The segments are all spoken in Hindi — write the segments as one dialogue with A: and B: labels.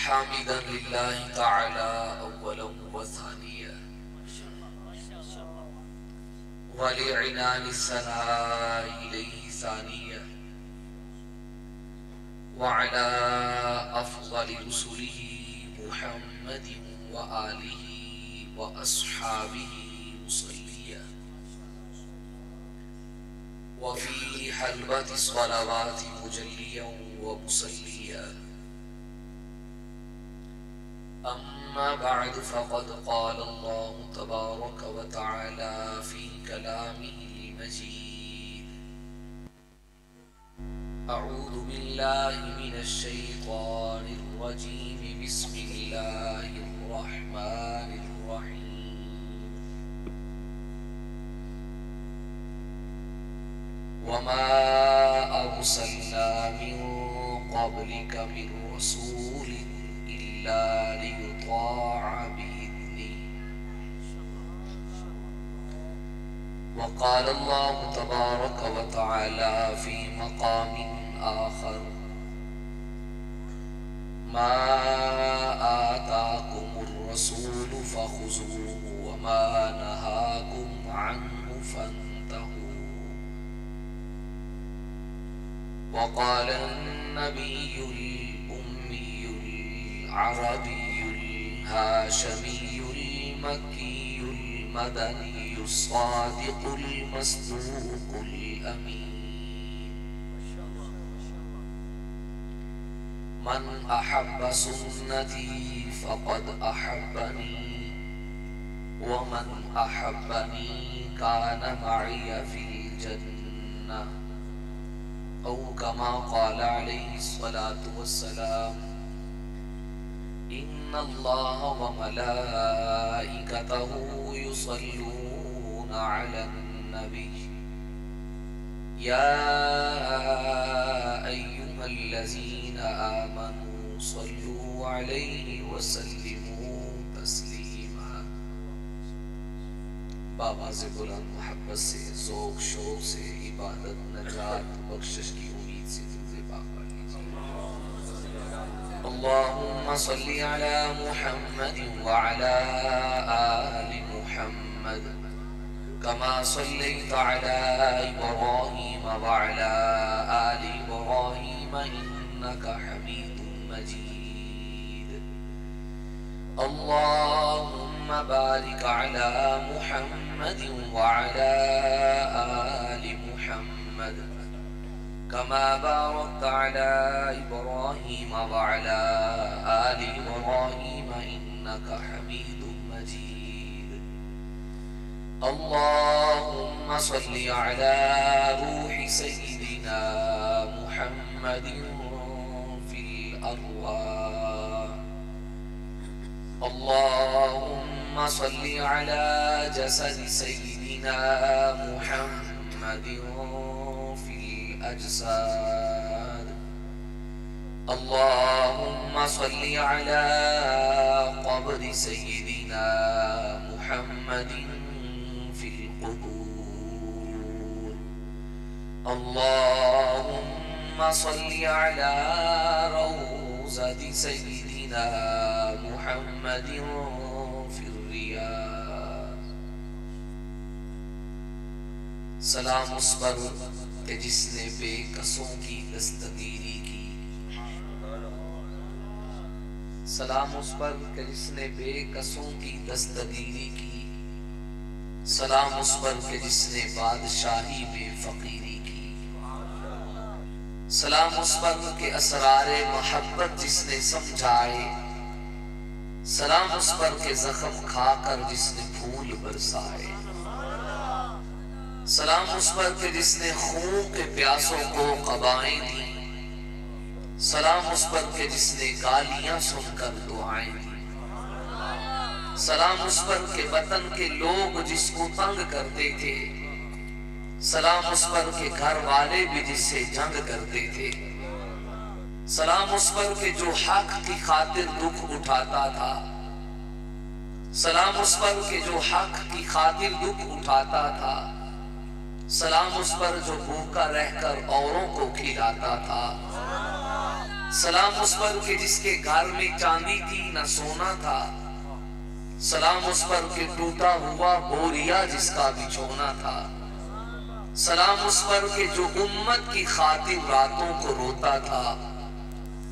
A: हामिदन लिल्लाहि तआला अव्वलन व सानिया व लिइनानि सनाइ इलैहि सानिया व अला अफ़ज़लि रुसुलिही मुहम्मदिन व आलिही व अस्हाबिही मुसल्लिया व फ़ी हलवति स्वलावाति मुजल्लियन व मुसल्लिया। अम्मा बअद फ़क़द क़ाल अल्लाहु तबारक व तआला फ़ी कलामिहिल मजीद। अऊज़ु बिल्लाहि मिनश शैतानिर रजीम। बिस्मिल्लाहिर रहमानिर रहीम। वमा अरसलना मिन क़ब्लिका मिन रसूलिन इल्ला लियुताअ बिइज़्नि। वक़ाल अल्लाहु तबारक व तआला फ़ी मक़ामिन आख़र मा आताकुमुर रसूलु फ़ख़ुज़ूहु व मा नहाकुम अन्हु फ़न्तहू। वक़ाल अन्नबियुल उम्मियुल अरबियुल हाशिमियुल मक्कियुल मदनियुस सादिक़ुल मस्दूक़ुल अमीन। मन अहब्ब सुन्नती फ़क़द अहब्बनी व मन अहब्बनी कान मइय फ़िल जन्नह। औ कमा क़ाल अलैहिस्सलातु वस्सलाम। इन्नल्लाह व मलाइकतहु युसल्लूना अलन नबी या अय्युहल्लज़ीना आमनू सल्लू अलैहि व सल्लिमू तस्लीमा। बाबा से बुलंद मोहब्बत से ज़ौक़ शौक़ से इबादत नजात बख्शिश की उम्मीद से तुझे पाक कर लीजिए। अल्लाहुम्मा सल्ली अला मुहम्मद व अला आलि मुहम्मद कमा सल्लैता अला इब्राहीम व अला आलि इब्राहीम इन्नका हमीदुम मजीद। अल्लाहुम्मा बारिक अला मुहम्मद व अला आलि मुहम्मद कमा बारकता अला इब्राहीम व अला आलि इब्राहीम इन्नका हमीदुम मजीद। अल्लाहुम्मा सल्लि अला रूहि सय्यिदिना मुहम्मदिन फिल अरवाह। अल्लाहुम्मा सल्लि अला जसदि सय्यिदिना मुहम्मदिन फिल अजसाद। अल्लाहुम्मा सल्लि अला क़ब्रि सय्यिदिना मुहम्मदिन फिल क़ुबूर। अल्लाहुम्मा सल्लि अला रौज़ति सय्यिदिना मुहम्मदिन फिर रियाज़। सलाम उस पर कि जिसने बेकसों की दस्तगीरी की। सलाम उस पर कि जिसने बेकसों की दस्तगीरी की। सलाम उस पर कि जिसने बादशाही में फकीरी की। सलाम उस पर कि असरारे मोहब्बत जिसने समझाए। सलाम उस पर के जख्म खाकर जिसने फूल बरसाए। सलाम उस पर के जिसने खून के प्यासों को क़बाएं दी। सलाम उस पर के जिसने गालियां सुनकर दुआएं दी। सलाम उस पर के वतन के लोग जिसको तंग करते थे। सलाम उस पर के घर वाले भी जिससे जंग करते थे। सलाम उस पर के जो हक की खातिर दुख उठाता था। सलाम उस पर के जो हक की खातिर दुख उठाता था। सलाम उस पर जो भूखा रहकर औरों को खिलाता था। सलाम उस पर के जिसके घर में चांदी थी न सोना था। सलाम उस पर के टूटा हुआ बोरिया जिसका बिछोना था। सलाम उस पर के जो उम्मत की खातिर रातों को रोता था।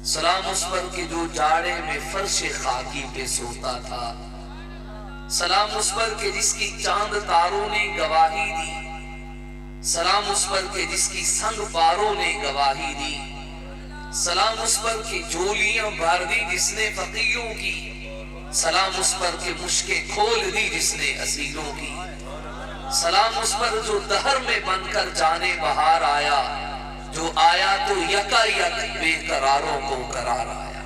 A: सलाम उस पर के जो जाड़े में फर्श खाकी पे सोता था। सलाम उस पर के जिसकी चांद तारों ने गवाही दी। सलाम उस पर के जिसकी संग पारों ने गवाही दी। सलाम उस पर के झोलियां भर दी जिसने फकीरों की। सलाम उस पर के मुश्कें खोल दी जिसने असीरों की। सलाम उस पर जो दहर में बनकर जाने बहार आया। जो आया तो यकायक बेकरारों को करार आया।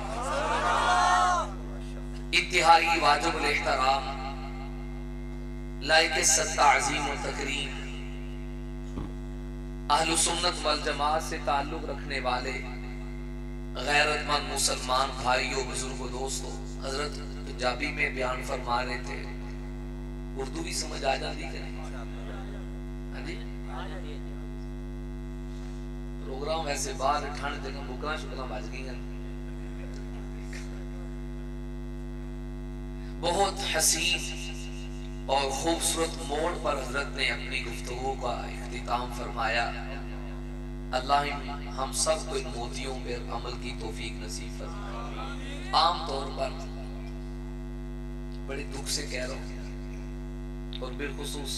A: इंतहाई वाजिबुल एहतराम लायक ताज़ीम व तकरीम अहलुस सुन्नत वल जमात से ताल्लुक रखने वाले गैरतमंद मुसलमान भाइयों, बुजुर्गों, दोस्तों, हजरत पंजाबी में बयान फरमा रहे थे, उर्दू भी समझ आ जाती है? हाँ जी, प्रोग्राम वैसे बाहर ठंड जगह बुकना शुकना बज गई हैं। बहुत हसीन और खूबसूरत मोड़ पर हजरत ने अपनी गुफ्तगू का इख्तिताम फरमाया। अल्लाह हम सब को इन मोतियों पर अमल की तौफीक नसीब फरमाए। आम तौर पर बड़े दुख से कह रहा हूँ और बिलखुसूस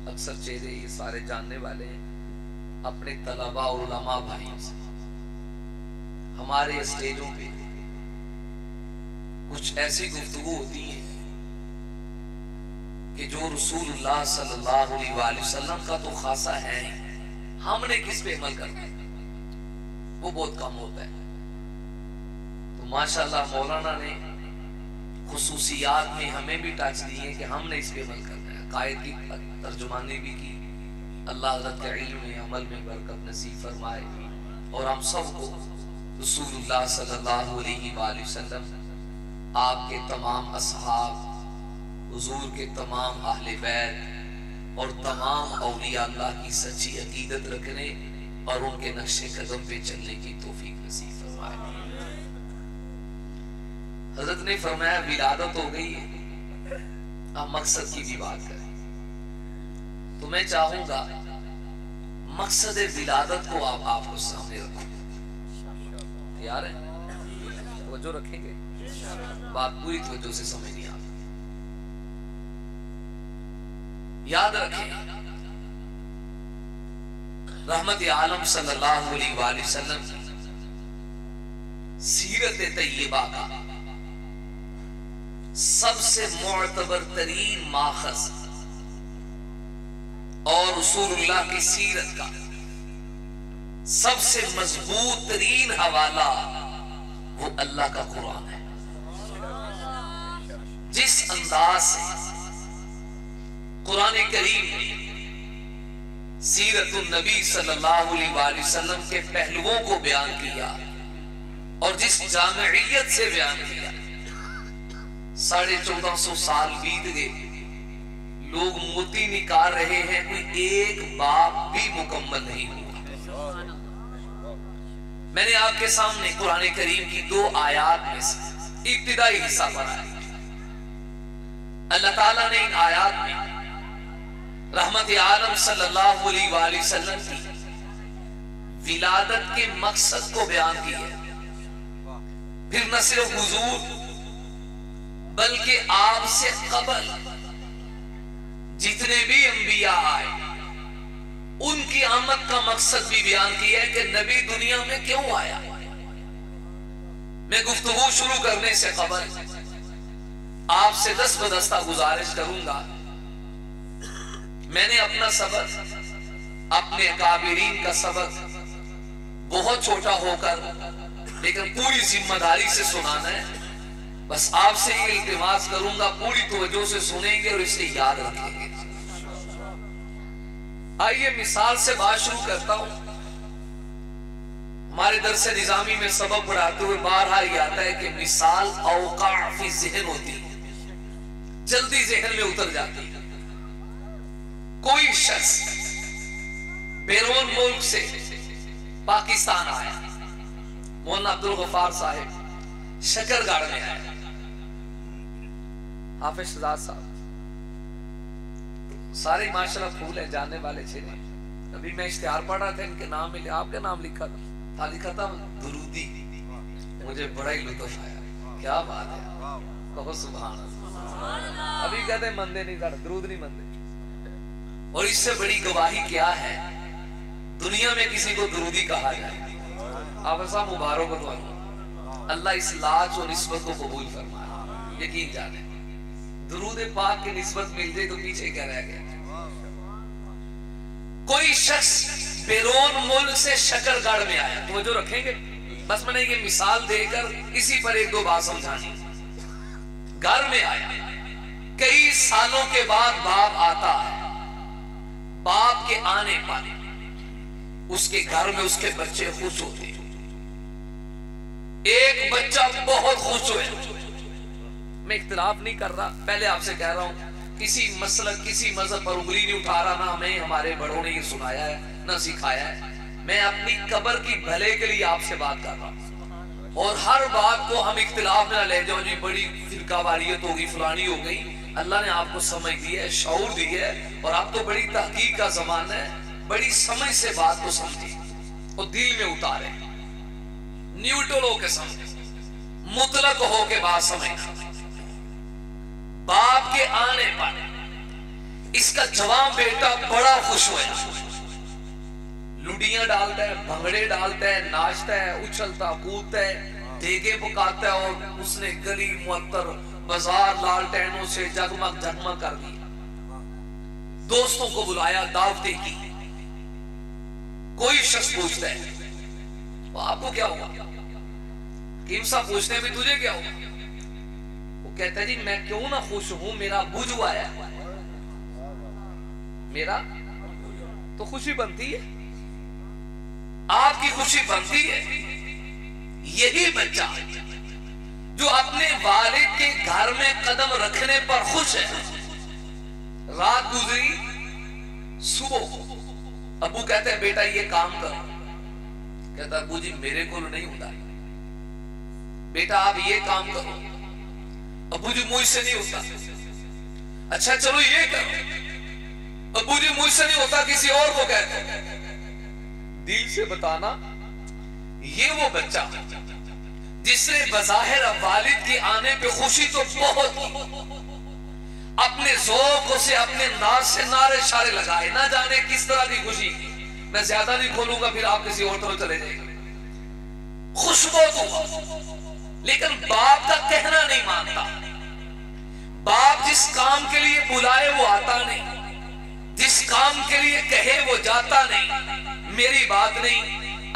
A: अक्सर चेहरे ये सारे जानने वाले हैं अपने तलबा और उलमा भाइयों से। हमारे स्टेजों पे कुछ ऐसी गुफ्तगू होती है कि जो रसूलुल्लाह सल्लल्लाहु अलैहि वसल्लम का तो खासा है, हमने किस पे अमल करना है वो बहुत कम होता है। तो माशाल्लाह मौलाना ने खुसूसियात में हमें भी टच दी है कि हमने इस पे अमल करना है। कायद की तर्जुमानी भी की। अल्लाह हज़रत के इल्म में अमल में बरकत नसीब फरमाए और हम सबको रसूलुल्लाह सल्लल्लाहु अलैहि वसल्लम, आपके तमाम असहाब, हुजूर के तमाम अहले बैत और तमाम औलिया अल्लाह की सच्ची अकीदत रखने और उनके नक्शे कदम पे चलने की तौफीक नसीब फरमाए। हजरत ने फरमाया विलादत हो गई है, अब मकसद की भी बात करें। तो मैं चाहूंगा मकसद विलादत को आप आपको सामने रखो। तैयार है? तवज्जो रखेंगे? बात पूरी तवज्जो से समझ नहीं आती। याद रखें, रहमत आलम सल्लल्लाहु अलैहि वसल्लम सीरत तैयबा का सबसे मुअतबर तरीन माखज़ और रसूलुल्लाह की सीरत का सबसे मजबूत तरीन हवाला वो अल्लाह का कुरान है। जिस अंदाज से कुरान करीम ने सीरतुन नबी सल्लल्लाहु अलैहि वसल्लम के पहलुओं को बयान किया और जिस जामियत से बयान किया, 1450 साल बीत गए, लोग मोती निकाल रहे हैं, कोई एक बाब भी मुकम्मल नहीं हुआ। मैंने आपके सामने कुरान करीम की 2 आयात में से इब्तिदाई हिस्सा पढ़ा है। अल्लाह ताला ने इन आयात में रहमत आलम सल्लल्लाहु अलैहि वसल्लम की विलादत के मकसद को बयान किया। फिर न सिर्फ हुजूर बल्कि आपसे कबल जितने भी अंबिया आए उनकी आमद का मकसद भी बयान किया है कि नबी दुनिया में क्यों आया। मैं गुफ्तगू शुरू करने से कबल आपसे दस्तबदस्ता गुजारिश करूंगा। मैंने अपना सबक, अपने काबिरीन का सबक बहुत छोटा होकर लेकिन पूरी जिम्मेदारी से सुनाना है। बस आपसे ये इल्तिमास करूंगा, पूरी तवज्जो से सुनेंगे और इसे याद रखेंगे। आइए मिसाल से बात शुरू करता हूं। हमारे दरसे निजामी में सबक पढ़ाते हुए बारहा ये आता है कि मिसाल औकाफी ज़हन होती है, जल्दी ज़हन में उतर जाती है। कोई शख्स बैरून मुल्क से पाकिस्तान आया, मौलाना अब्दुल गफ्फार साहिब शकरगढ़ में आए, हाफिज शहजाद साहब सारे माशाल्लाह फूल है, जानने वाले चेहरे। अभी मैं इश्तिहार पढ़ रहा था, इनके नाम मिले, आपका नाम लिखा था दुरूदी। मुझे बड़ा ही लुत्फ आया, क्या बात है, कहो सुभान अल्लाह। अभी कहते मंदे नहीं कर, दुरूद नहीं मंदे। और इससे बड़ी गवाही क्या है, दुनिया में किसी को दुरूदी कहा जाए। आप ऐसा मुबारक हो, अल्लाह इस लाज और निस्बत को कबूल फरमाए। यकीन जाने दुरूद पाक की निस्बत मिल जाए तो पीछे क्या रह गया। कोई शख्स बेरोन मुल्क से शकरगढ़ में आया, तो जो रखेंगे बस मैंने ये मिसाल देकर इसी पर एक दो बात समझानी। घर में आया, कई सालों के बाद बाप आता है। बाप के आने पर उसके घर में उसके बच्चे खुश होते हैं। एक बच्चा बहुत खुश हुए। मैं इख्तिलाफ नहीं कर रहा, पहले आपसे कह रहा हूं, किसी मसलक किसी मजहब पर उंगली नहीं उठा रहा, ना हमें हमारे बड़ों ने ये सुनाया है ना सिखाया है। मैं अपनी कब्र की भले के लिए आपसे बात कर रहा हूं। और हर बात को हम इख्तिलाफ में ना ले जाओ जी, बड़ी फिरकावारियत हो गई, फलानी हो गई। अल्लाह ने आपको समझ दी है, शऊर दी है, और आप तो बड़ी तहकीक का ज़माना है, बड़ी समझ से बात को समझी और दिल में उतारे, न्यूट्रल होके समझे, मुतलक होके बात समझना। बाप के आने पर इसका जवान बेटा बड़ा खुश हुआ, लुडियां डालता है, भंगड़े डालता है, नाचता है, उछलता कूदता है, देगे पकाता है। और उसने गली मुअत्तर बाजार लालटेनों से जगमग जगमग कर दिया। दोस्तों को बुलाया, दावतें की। कोई शख्स पूछता है तो आपको क्या हुआ, कीमसा पूछते हैं भी तुझे क्या हुआ। वो कहता है जी मैं क्यों ना खुश हूं, मेरा बुझ आया, मेरा तो खुशी बनती है, आपकी खुशी बनती है। यही बच्चा जो अपने वालिद के घर में कदम रखने पर खुश है। रात गुजरी, सुबह अबू कहते हैं बेटा ये काम करो, कहता अबू जी मेरे को नहीं होता। बेटा आप ये काम करो, अबू जी मुझसे नहीं होता। अच्छा चलो ये करो, अबू जी मुझसे नहीं होता, किसी और को कहते। दिल से बताना, ये वो बच्चा जिसने बज़ाहिर वालिद के आने पे खुशी तो बहुत की, अपने ज़ौक़ से अपने नाज से नारे शारे लगाए, ना जाने किस तरह की खुशी। मैं ज्यादा नहीं खोलूंगा, फिर आप किसी और तरफ चले जाएंगे। खुश बहुत हुआ, लेकिन बाप का कहना नहीं मानता। बाप जिस काम के लिए बुलाए वो आता नहीं, जिस काम के लिए कहे वो जाता नहीं। मेरी बात नहीं,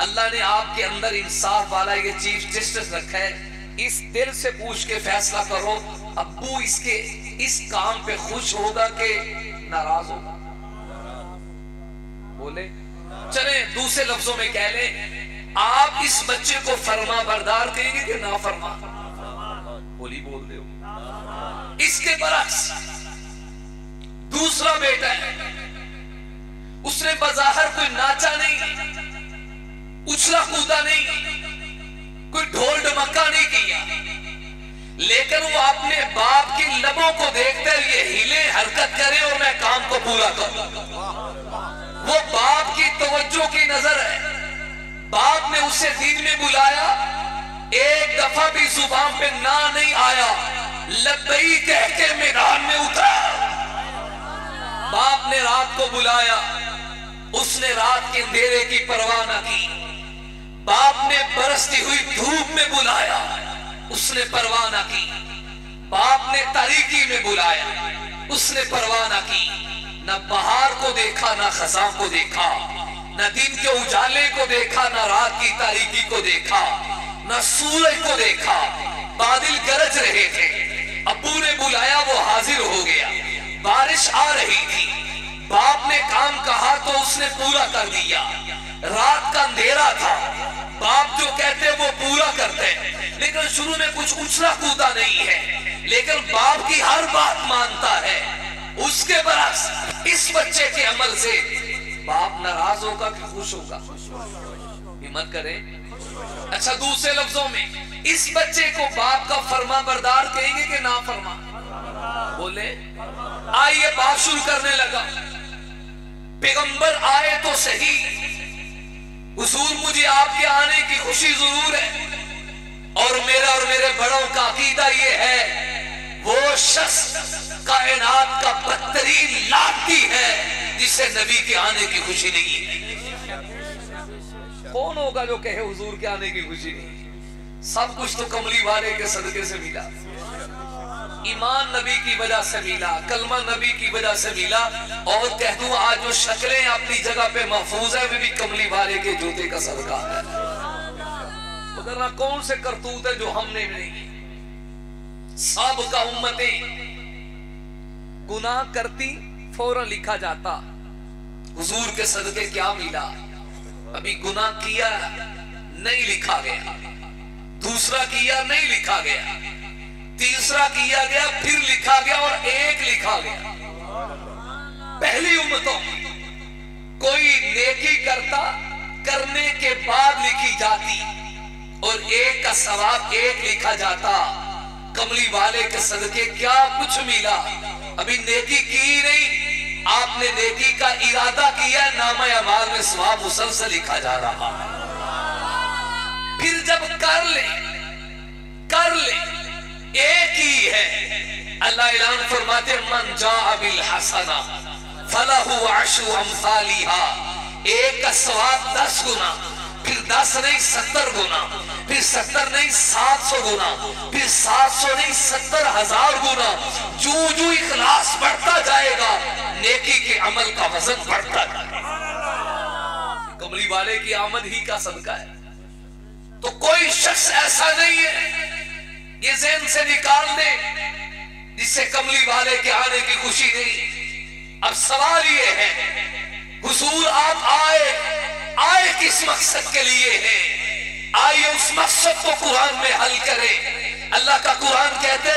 A: अल्लाह ने आपके अंदर इंसाफ वाला ये चीफ जस्टिस रखा है। इस दिल से पूछ के फैसला करो, अब्बू इसके इस काम पे खुश होगा कि नाराज होगा। बोले चले दूसरे लफ्जों में कह ले, आप इस बच्चे को फरमा बरदार करेंगे कि ना फरमा? बोली बोल दो। इसके बरक्स दूसरा बेटा है, उसने बज़ाहिर कोई नाचा नहीं, उछला कूदा नहीं, कोई ढोल ढमक्का नहीं किया, लेकिन वो अपने बाप के लबों को देखते हुए हिले हरकत करे और मैं काम को पूरा करूं। वो बाप की तवज्जो की नजर है। बाप ने उसे दिन में बुलाया, एक दफा भी जुबान पे ना नहीं आया, लब्बई कह के मैदान में उतरा। बाप ने रात को बुलाया, उसने रात के अंधेरे की परवाह न की। बाप ने बरसती हुई धूप में बुलाया, उसने परवाह न की। बाप ने तारीकी में बुलाया, उसने परवाह न की। न बहार को देखा, न खज़ां को देखा, न दिन के उजाले को देखा, न रात की तारीकी को देखा, न सूरज को देखा। बादल गरज रहे थे, अब्बू ने बुलाया, वो हाजिर हो गया। बारिश आ रही थी, बाप ने काम कहा तो उसने पूरा कर दिया। रात का अंधेरा था, बाप जो कहते वो पूरा करते, लेकिन शुरू में कुछ उछला कूदा नहीं है, लेकिन बाप की हर बात मानता है। उसके बरस इस बच्चे के अमल से बाप नाराज होगा कि खुश होगा? ये हिम्मत करें। अच्छा, दूसरे लफ्जों में इस बच्चे को बाप का फर्मा बरदार कहेंगे कि ना फर्मा? बोले। आइए बात शुरू करने लगा। पैगंबर आए तो सही, हुजूर मुझे आपके आने की खुशी जरूर है, और मेरा और मेरे बड़ों का अकीदा ये है वो शख्स कायनात का बदतरीन लाठी है जिसे नबी के आने की खुशी नहीं है। कौन होगा जो कहे हुजूर के आने की खुशी नहीं? सब कुछ तो कमली वाले के सदके से मिला, ईमान नबी की वजह से मिला, कलमा नबी की वजह से मिला, और कह दूं आज जो शक्लें अपनी जगह पे महफूज है वे भी कमली वाले के जूते का सदका है। वरना कौन से करतूत है जो हमने नहीं। सब का उम्मतें गुनाह करती फौरन लिखा जाता, हुजूर के सदके क्या मिला? अभी गुनाह किया नहीं लिखा गया, दूसरा किया नहीं लिखा गया, तीसरा किया गया फिर लिखा गया, और एक लिखा गया। पहली उम्मतों में कोई नेकी करता, करने के बाद लिखी जाती, और एक का सवाब एक लिखा जाता। कमली वाले के सदके क्या कुछ मिला? अभी नेकी की नहीं, आपने नेकी का इरादा किया, नामा अमाल में सवाब मुसलसल लिखा जा रहा है। फिर जब कर ले एक ही है। अल्लाह ऐलान फरमाते मन जाअ बिल हसना फलहु अशरु अमसालिहा, एक का सवाब 10 गुना, फिर 10 नहीं 70 गुना, फिर 70 नहीं 700 गुना, फिर 700 नहीं 70,000 गुना। जो इखलास बढ़ता जाएगा नेकी के अमल का वजन बढ़ता जाएगा। कमली वाले की आमद ही का सदका है। तो कोई शख्स ऐसा नहीं है, ये ज़हन से निकाल दे, जिससे कमली वाले के आने की खुशी नहीं। अब सवाल ये है, हुजूर आप आए किस मकसद के लिए है? आइए उस मकसद को कुरान में हल करें। अल्लाह का कुरान कहते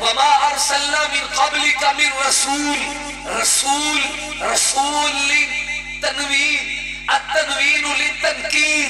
A: वमा अरसलना मिन क़ब्लिका मिन रसूल तनवीन अत-तनवीन लित-तनकीर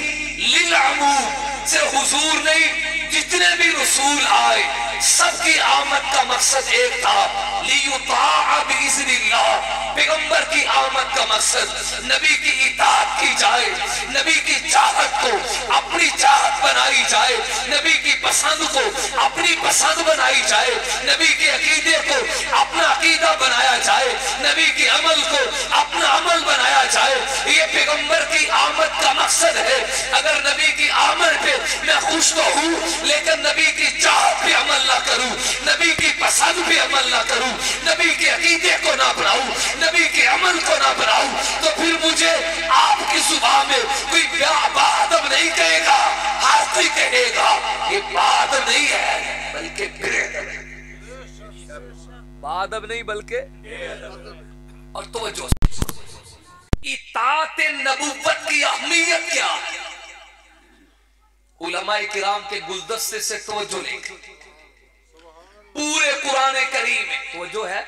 A: लिल-अमूम। सिर्फ हुजूर नहीं, जितने भी रसूल आए सबकी आमद का मकसद एक था, लियुताअ बिइज़्निल्लाह। पैगंबर की आमद का मकसद नबी की इताअत की जाए, नबी की चाहत को अपनी चाहत बनाई जाए, नबी की पसंद को अपनी पसंद बनाई जाए, नबी के अकीदे को अपना अकीदा बनाया जाए, नबी के अमल को अपना अमल बनाया जाए। ये पैगंबर की आमद का मकसद है। अगर नबी की आमद पे मैं खुश तो हूँ, लेकिन नबी की चाहत पे अमल ना करूँ, नबी की पसंद पे अमल ना करूँ, नबी के अकीदे को ना बनाऊं, नबी के अमल को ना बनाऊं, तो फिर मुझे आपकी जुबान में कोई बादब नहीं कहेगा, हाथी कहेगा। ये बादब नहीं है बल्कि बादब नहीं बल्कि। और तवज्जो, इताअत नबुव्वत की अहमियत क्या है? उलमाए किराम के गुलदस्ते से तवज्जो लें। पूरे कुरान करीम में तवज्जो है।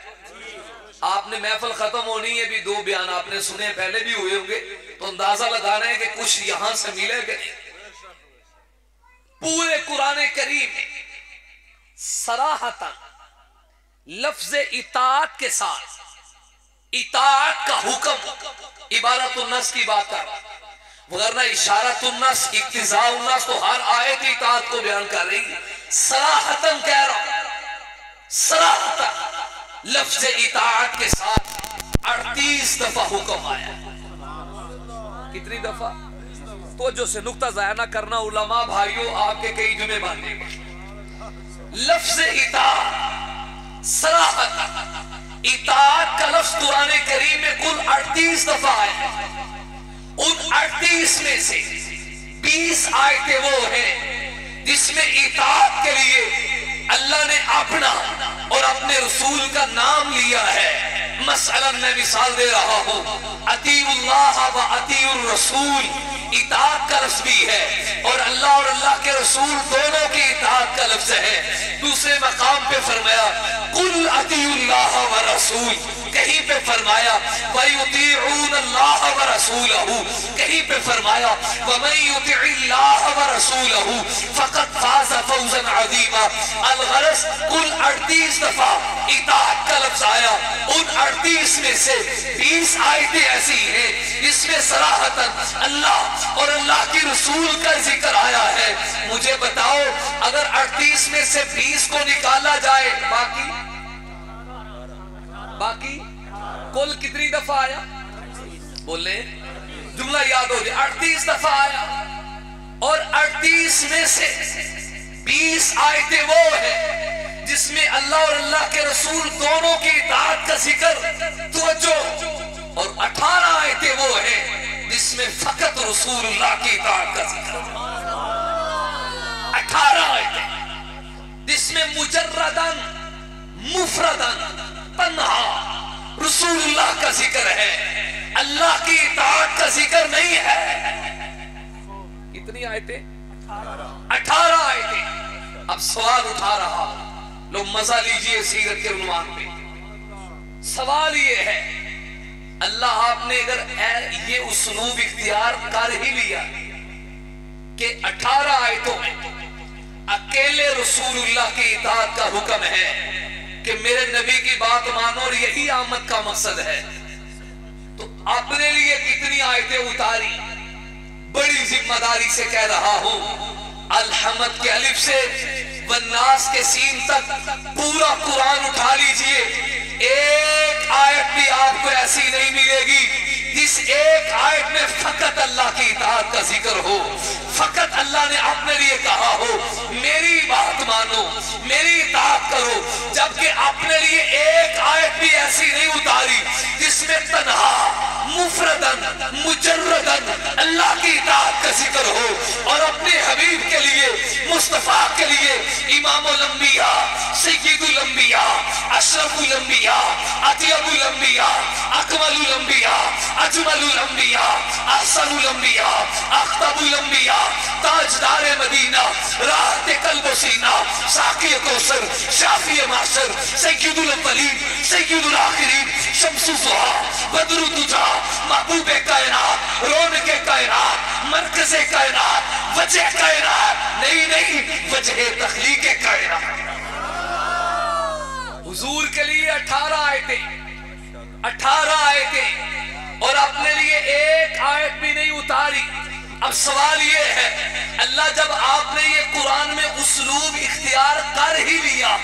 A: आपने महफिल खत्म होनी है, भी 2 बयान आपने सुने, पहले भी हुए होंगे, तो अंदाजा लगाना है कि कुछ यहां से मिले कि नहीं। पूरे कुरान करीम में सराहतन लफ्ज इताअत के साथ इताअत का हुक्म इबारतुन्नस की बात कर रहा, वरना इशारतुन्नस इक्तिज़ाउन्नस तो हर आयत इताअत को बयान कर रही है। सराहतन कह रहा हूं, सराहतन लफ्ज इताअत के साथ 38 दफा हुक्म आया। कितनी दफा? तो जो से नुक्ता ज़ाया ना करना उलमा भाइयों, आपके कई जुमे बांधे। लफ्ज इताअत, सराहतन इताअत का लफ्ज कुरान करीम में कुल 38 दफा आया। उन 38 में से 20 आयतें वो हैं जिसमें इताअत के लिए अल्लाह ने अपना और अपने रसूल का नाम लिया है। मसलन मैं मिसाल दे रहा हूं, अतीउल्लाह व अतीउर रसूल, इताअत का लफ्ज भी है और अल्लाह के रसूल दोनों की इताअत का लफ्ज है। दूसरे मकाम पे फरमाया कुल अतीउल्लाह व रसूल, कहीं पे फरमाया वयुतीऊन अल्लाह व रसूलहू, कहीं पे फरमाया वमन युतीइल्लाह व रसूलहू फक़द फाज़ फौज़न अज़ीमा। अल-गरज़ कुल 38 दफा इताअत का लफ्ज आया। उन 38 में से 20 आयतें ऐसी हैं जिसमें सराहतन अल्लाह और अल्लाह के रसूल का जिक्र आया है। मुझे बताओ अगर 38 में से 20 को निकाला जाए बाकी कुल कितनी दफा आया? बोले जुमला याद हो जाए। 38 दफा आया और 38 में से 20 आयतें वो है जिसमें अल्लाह और अल्लाह के रसूल दोनों की इताअत का जिक्र तवज्जो, और 18 आयतें वो है जिसमें फकत रसूलुल्लाह की इताअत का जिक्र। 18 आयतें जिसमें मुजर्रदन मुफरदन तन्हा रसूलुल्लाह का जिक्र है, अल्लाह की इताअत का जिक्र नहीं है। कितनी आयतें? 18 आयतें। अब सवाल उठा रहा, लोग मजा लीजिए सीरत के उन्वान पे। सवाल ये है, अल्लाह आपने अगर ये उसलूब इख्तियार कर ही लिया कि 18 आयतों में अकेले रसूलुल्लाह की इताअत का हुक्म है कि मेरे नबी की बात मानो और यही आमद का मकसद है, तो अपने लिए कितनी आयतें उतारी? बड़ी जिम्मेदारी से कह रहा हूं, अल-हम्द के अलिफ से वन्नास के सीन तक पूरा कुरान उठा लीजिए, एक आयत भी आपको ऐसी नहीं मिलेगी जिस एक आयत में फकत अल्लाह की इताअत का जिक्र हो, फकत अल्लाह ने अपने लिए कहा हो मेरी बात मानो, मेरी इताअत करो, जबकि अपने लिए एक आयत भी ऐसी नहीं उतारी जिसमें तन्हा मुफरदन मुजर्रदन अल्लाह की इताअत का जिक्र हो। और अपने हबीब के लिए, मुस्तफा के लिए, इमामुल अंबिया, सय्यिदुल अंबिया, अशरफुल अंबिया, अतयबुल अंबिया, अकमलुल अंबिया, अजमलुल अंबिया, अहसनुल अंबिया, अख्तबुल अंबिया, ताजदार मदीना, राहत कल्ब व सीना, साक़ी कौसर, शाफ़ी माशर, सय्यिदुल अव्वलीन, सय्यिदुल आखिरीन, शम्सुल ज़ुहा, बदरुद दुजा, महबूबे कायनात, रौनके कायनात, मरकज़े कायनात, वजह कायनात, नहीं वजह तख्लीक़े कायनात। हुजूर के लिए 18 आयतें, 18 आयतें, और अपने लिए एक आयत भी नहीं उतारी। अब सवाल ये है, अल्लाह जब आपने ये कुरान में उसलूब इख्तियार कर ही लिया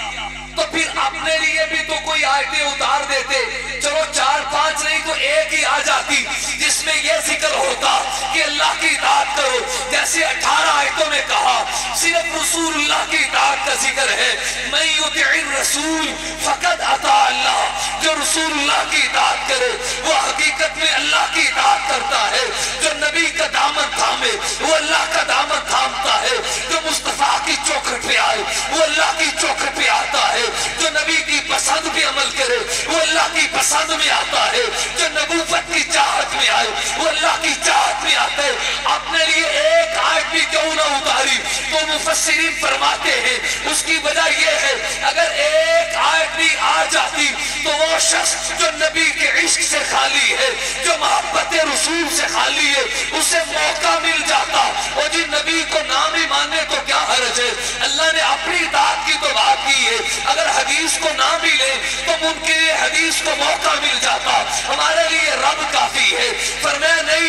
A: तो फिर अपने लिए भी तो कोई आयतें उतार देते, चलो 4-5 नहीं तो एक ही आ जाती जिसमें यह जिक्र होता कि अल्लाह की इताअत करो। जैसे 18 आयतों में कहा सिर्फ रसूलुल्लाह की इताअत का जिक्र है, मैं युतिइर रसूल फकद अता अल्लाह, जो रसूलुल्लाह की इताअत करे वो हकीकत में अल्लाह की इताअत करता है। जो नबी का दामन थामे वो अल्लाह का दामन थामता है, जो मुस्तफा की चौखट पे आए वो अल्लाह की चौखट पे आता है, जो नबी की पसंद पे अमल करे वो अल्लाह की पसंद में आता है, जो नबूवत की चाहत में आए वो अल्लाह की चाहत में आता है। अपने लिए एक आयत भी क्यों ना उतारी तो मुफस्सिरीन फरमाते हैं उसकी वजह यह है, अगर एक आयत भी आ जाती तो वो शख्स जो नबी के इश्क से खाली है, जो मोहब्बत रसूल से खाली है, उसे मौका मिल जाता और जिन नबी को नाम ही माने तो क्या हर्ज है। अल्लाह ने अपनी इताअत की तो बात की है, अगर हदीस को ना भी ले तो उनके लिए हदीस को मौका मिल जाता, हमारे लिए रब काफी है। फरमाया नहीं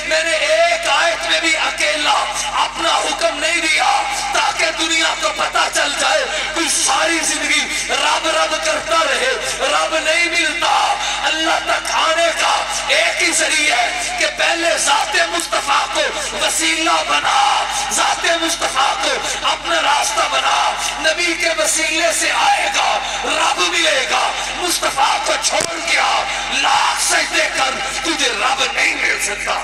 A: मैंने एक आयत में भी अकेला अपना हुक्म नहीं दिया ताकि दुनिया को पता चल जाए कोई सारी जिंदगी रब रब करता रहे, रब नहीं मिलता। अल्लाह तक आने का एक ही जरिया है कि पहले ज़ाते मुस्तफा को वसीला बना, ज़ाते मुस्तफा को अपना रास्ता बना, नबी के वसीले से आएगा रब मिलेगा। मुस्तफा को छोड़ के आ, लाख सजदे कर, तुझे रब नहीं मिल सकता।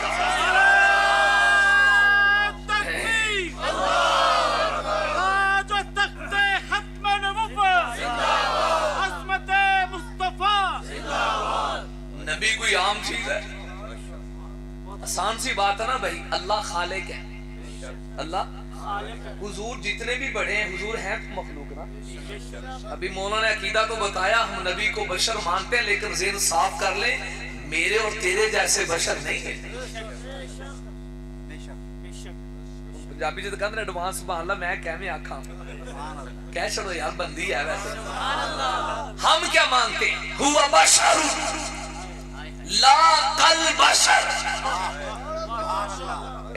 A: नबी कोई आम चीज है? आसान सी बात है ना भाई, अल्लाह खालिक है, अल्लाह हुजूर जितने भी बड़े हैं हुजूर हैं तो मखलूक ना। अभी मौलाना ने अकीदा तो बताया, हम नबी को बशर मानते हैं, लेकिन ज़हन साफ कर ले, मेरे और तेरे जैसे बशर नहीं है। पंजाबी जो कहते एडवांस मान ला, मैं कहमें आखा कह छोड़ो यार, बंदी है वैसे। हम क्या मानते हैं, हुआ बशर ला कल बशर।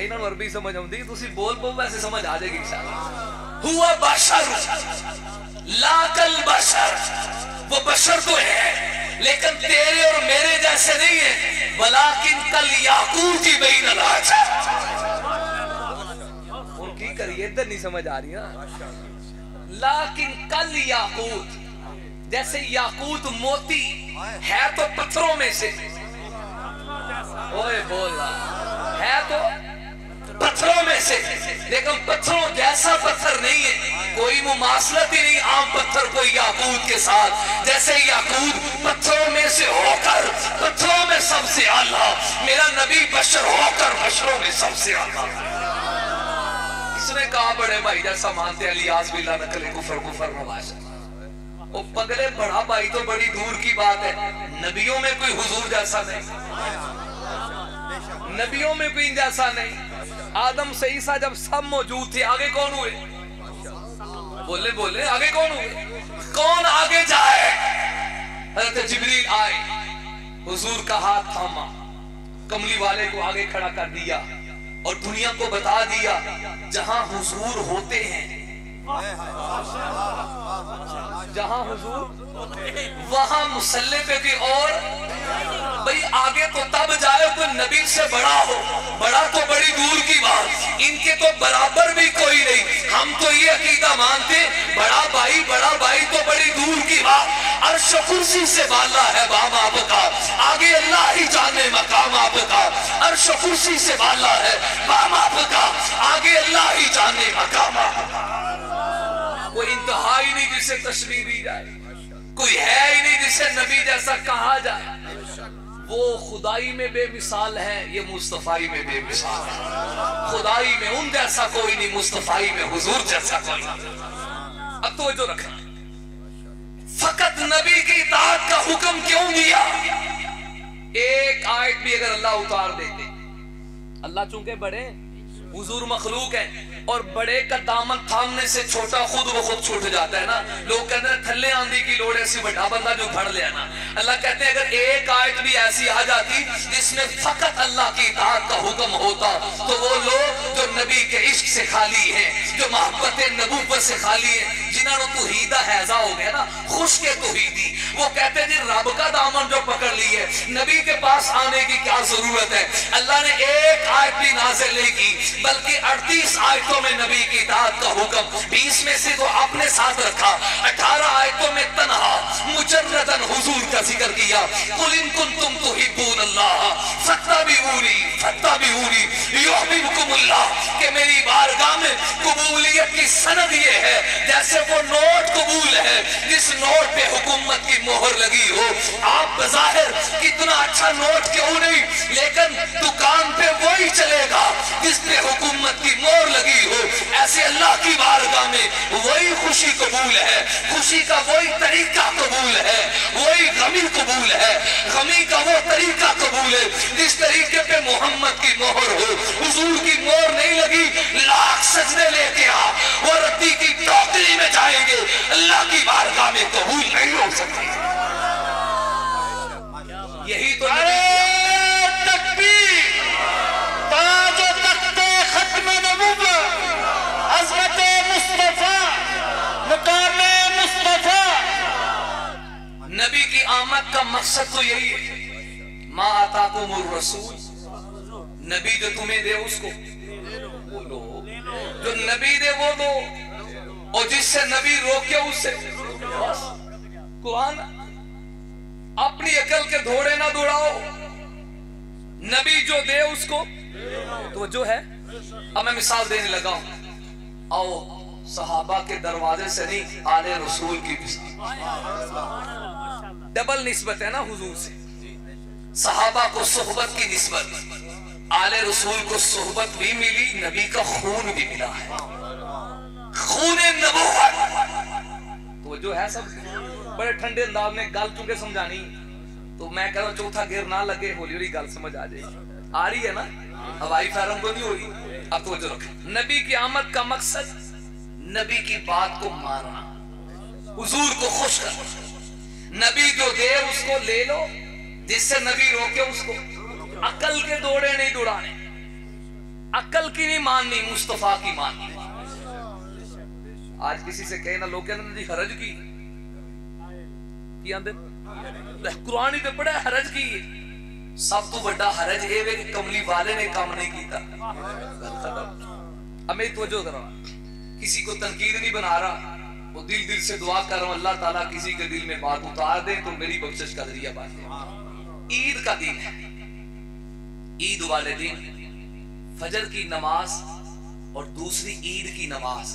A: इन्होंने अरबी समझ आती, तुसी बोल पो वैसे समझ आ जाएगी इंशाअल्लाह। हुआ बशर ला कल बशर, वो बशर तो है लेकिन तेरे और मेरे जैसे नहीं है। वलाकिन कल याकूत बैन अल-आजा। उनकी करिए इधर नहीं समझ आ रही ना। लाकिन कल याकूत, जैसे याकूत मोती है तो पत्थरों में से, ओए बोल रहा है तो पत्थरों में से, लेकिन पत्थरों जैसा पत्थर नहीं है, कोई मुमासलत ही नहीं आम पत्थर को याकूत के साथ। जैसे याकूत पत्थरों में से होकर पत्थरों में सबसे आला, मेरा नबी बशर होकर बशरों में सबसे आला। इसने कहा बड़े भाई जैसा मानते अलियास बिल्ला नकले कुफर कुफर नवाज। ओ पगले बड़ा भाई तो बड़ी दूर की बात है, नबियों में कोई हुजूर जैसा नहीं, नबियों में कोई जैसा नहीं। आदम से ईसा जब सब मौजूद थे, आगे कौन हुए? बोले बोले आगे कौन हुए? कौन आगे जाए? हज़रत जिब्रील आए, हुजूर का हाथ थामा, कमली वाले को आगे खड़ा कर दिया और दुनिया को बता दिया जहां हुजूर होते हैं, जहां हुजूर वहां मुसल्ले पे की और भाई आगे तो तब जाए कोई नबी से बड़ा हो, बड़ा तो बड़ी दूर की बात, इनके तो बराबर भी कोई नहीं। हम तो ये अकीदा मानते बड़ा भाई तो बड़ी दूर की बात। अर्श कुर्सी से बाला है बाम आपका, आगे अल्लाह ही जाने मकाम आपका। अर्श कुर्सी से बाला है बाम आपका, आगे अल्लाह ही जाने मकाम आपका। कोई इंतहा ही नहीं जिसे तशबीह दी जाए, कोई है ही नहीं जिसे नबी जैसा कहा जाए। वो खुदाई में बेमिसाल है, ये मुस्तफाई में बेमिसाल है। खुदाई में उन जैसा कोई नहीं, मुस्तफाई में हुजूर जैसा कोई नहीं। अब तो जो रखा, फकत नबी की इताअत का हुक्म क्यों दिया? एक आयत भी अगर अल्लाह उतार देते, अल्लाह चूंकि बड़े हुजूर मखलूक है और बड़े का दामन थामने से छोटा खुद ब खुद छूट जाता है ना। लोग कहते हैं थल्ले आंधी की लोड़ ऐसी बड़ा बंदा जो फड़ ले ना। अल्लाह कहते हैं अगर एक आयत भी ऐसी आ जाती जिसमें फकत अल्लाह की इताअत का हुक्म होता, तो वो लोग जो नबी के इश्क से खाली हैं, जो मोहब्बत नबूवत से खाली है, जिन्होंने तौहीदा हैजा हो गया ना, खुश के तौहीदी, वो कहते हैं रब का दामन जो पकड़ ली है, नबी के पास आने की क्या जरूरत है। अल्लाह ने एक आयत भी नाज़िल नहीं की, बल्कि 38 आयतों में नबी की इताअत का हुक्म, 20 में से तो अपने साथ रखा, 18 आयतों में तन्हा मुजर्रदन हुजूर का जिक्र किया। कुल इन कुंतुम तुहिब्बूनल्लाह फत्तबिऊनी युहब्बुकुमुल्लाह, कि मेरी बारगाह में कबूलियत की सनद ये है जैसे वो नोट कबूल है जिस नोट पे हुकूमत की मोहर लगी हो। आप बज़ाहिर कितना अच्छा नोट क्यों नहीं, लेकिन दुकान पे वही चलेगा जिस पे हुकूमत की मोहर लगी हो। ऐसे अल्लाह की बारगाह में वही खुशी कबूल है, खुशी का वही तरीका कबूल है, वही गमी कबूल है, गमी का वो तरीका कबूल है जिस तरीके पे मोहम्मद की मोहर हो। हुजूर की मोहर नहीं लगी, लाख सजदे लेके आ, वो रद्दी की टोकरी में जाएंगे, अल्लाह की बारगाह में कबूल नहीं हो सकती। यही तो
B: तकबीर, ताज तख्ते खत्म नबुव्वत, अज़मत मुस्तफा, मुकामे मुस्तफा।
A: नबी की आमद का मकसद तो यही है, मा आताकुमुर रसूल, नबी जो तुम्हें दे उसको लो, जो नबी दे वो दो, और जिससे नबी रोके उससे। कुरान अपनी अकल के घोड़े ना दौड़ाओ, नबी जो दे उसको तो जो है। अब मैं मिसाल देने लगा हूं, आओ सहाबा के दरवाजे से नहीं, आले रसूल की मिसाल। डबल निस्बत है ना हुजूर से, सहाबा को सोहबत की निस्बत, आले रसूल को सोहबत भी मिली, नबी का खून भी मिला है, खूने नबूवत। तो जो है सब बड़े ठंडे अंदाज में गल चुके समझानी, तो मैं कह रहा हूं चौथा घेर ना लगे, हौली हौली गल समझ आ जाएगी। आ रही है ना, हवाई फायरिंग तो नहीं हो रही। अब तो जो रखे नबी की आमद का मकसद नबी की बात को मानना, हुजूर को खुश करना। नबी जो दे उसको ले लो, जिससे नबी रोके उसको। अकल के दौड़े नहीं दौड़ाने, अकल की नहीं माननी, मुस्तफा की माननी। आज किसी से कहे ना, लोग कहते जी हरज की आंदे कुरान ही तो बड़ा हरज की। सब तो बड़ा हरज ये वे कि कमली वाले ने काम नहीं किया। अब मेरी तवज्जो करो, किसी को तनकीद नहीं बना रहा, वो दिल दिल से दुआ कर रहा हूं अल्लाह ताला किसी के दिल में बात उतार दे तो मेरी बख्शिश का जरिया बन जाए। ईद का दिन है, ईद वाले दिन फजर की नमाज और दूसरी ईद की नमाज,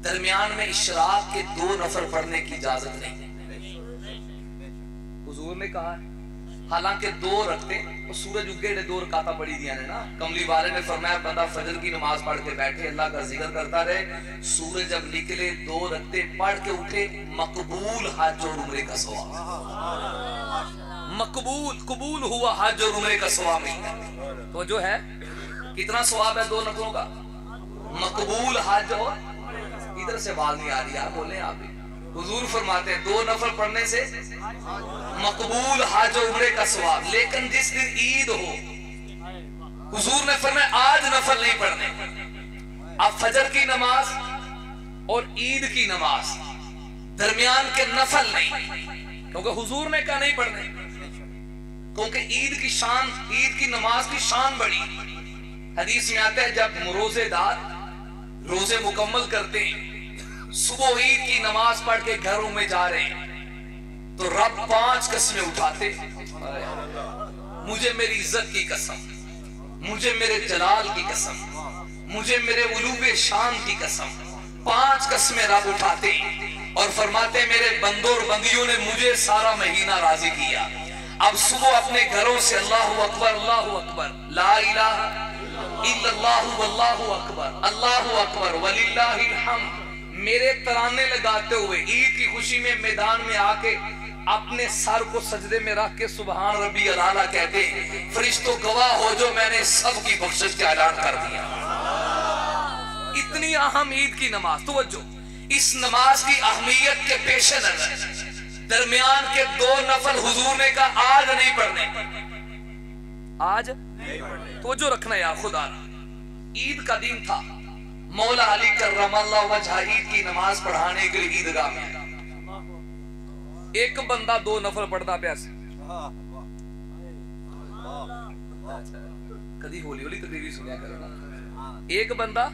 A: दरमियान में इशराक के 2 नफल पढ़ने की इजाजत नहीं। हुजूर ने कहा है, हालांकि 2 रखते, वो सूरज उगे 2 रकाता पढ़ी दिया ने ना। कमली वाले ने फरमाया बंदा फजर की नमाज पढ़ के बैठे, अल्लाह का जिक्र करता रहे, सूरज जब निकले 2 रखते पढ़ के उठे, मकबूल हज और उम्रे का सवाब, मकबूल कबूल हुआ हज और उम्रे का सवाब मिलता है। तो जो है कितना सवाब है 2 नफलों का, मकबूल हज और, इधर से आवाज नहीं आ रही यार, बोले आप भी। हुजूर फरमाते हैं 2 नफल पढ़ने से मकबूल हज और उम्रे का सवाब। लेकिन जिस दिन ईद हो, हुजूर ने फरमाया आज नफल नहीं पढ़ने। अब फजर की नमाज और ईद की नमाज दरमियान के नफल नहीं, क्योंकि हुजूर ने कहा नहीं पढ़ने, क्योंकि ईद की शान, ईद की नमाज की शान बड़ी। हदीस में आता है जब रोजेदार रोजे मुकम्मल करते हैं, सुबह ईद की नमाज पढ़ के घरों में जा रहे हैं, तो रब 5 कस्में उठाते, मुझे मेरी इज्जत की कसम, मुझे मेरे जलाल की कसम, मुझे मेरे उलूबे शान की कसम, 5 कस्में रब उठाते और फरमाते मेरे बंदों और बंदियों ने मुझे सारा महीना राजी किया। अब सुबह अपने घरों से अल्लाहु अकबर, ला इलाहा इल्लल्लाहु वल्लाहु अकबर, अल्लाहु अकबर वलिल्लाहिल हम्द, मेरे तराने लगाते हुए ईद की खुशी में मैदान में आके अपने सर को सजदे में रख के सुभान रब्बी अला कहते, फरिश्तों गवाह हो जो मैंने सबकी बख्शिश का ऐलान कर दिया। इतनी अहम ईद की नमाज, तवज्जो, इस नमाज की अहमियत के पेश नजर दरमियान के 2 नफल हुजूर ने कहा आज नहीं पढ़ने, आज तवज्जो रखना यार खुदा। ईद का दिन था, मौला अली कर्रमल्लाहु वजह ईद की नमाज पढ़ाने के लिए ईदगाह में एक बंदा 2 नफल पढ़ता प्यास, कभी होली होली तकरीर सुनिया करो ना। एक बंदा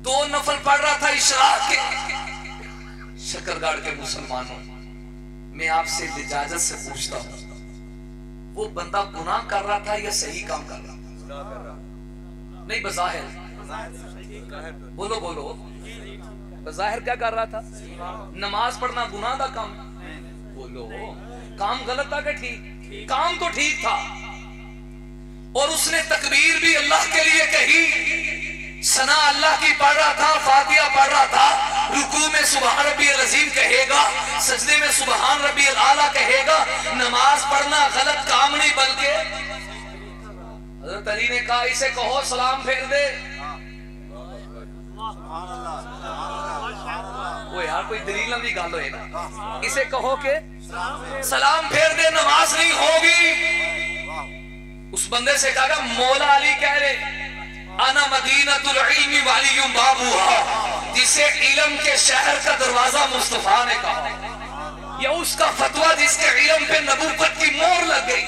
A: 2 नफल पढ़ रहा था इशराक के। शकरगढ़ के मुसलमानों, मैं आपसे इजाजत से पूछता हूं, वो बंदा गुनाह कर रहा था या सही काम कर रहा था? नहीं, बज़ाहिर बोलो बोलो, बज़ाहिर क्या कर रहा था? नमाज पढ़ना गुनाह का काम, बोलो काम गलत था कि ठीक? काम तो ठीक था, और उसने तकबीर भी अल्लाह के लिए कही, सना अल्लाह की पढ़ रहा था, फातिहा पढ़ रहा था, रुकू में सुभान रब्बियल अज़ीम कहेगा, सजदे में सुभान रब्बियल आला कहेगा। नमाज पढ़ना गलत काम नहीं, बल्कि हज़रत अली ने कहा इसे कहो सलाम फेर दे। वो यार कोई दलील की गल होए ना, इसे कहो के सलाम फेर दे, नमाज नहीं होगी। उस बंदे से कहा मौला अली कह रहे अना मदीनतुल इल्मी वालियुम बाबुहा, जिसे इल्म के शहर का दरवाजा मुस्तफा ने कहा, या उसका फतवा जिसके इल्म पे नबूवत की मोहर लग गई।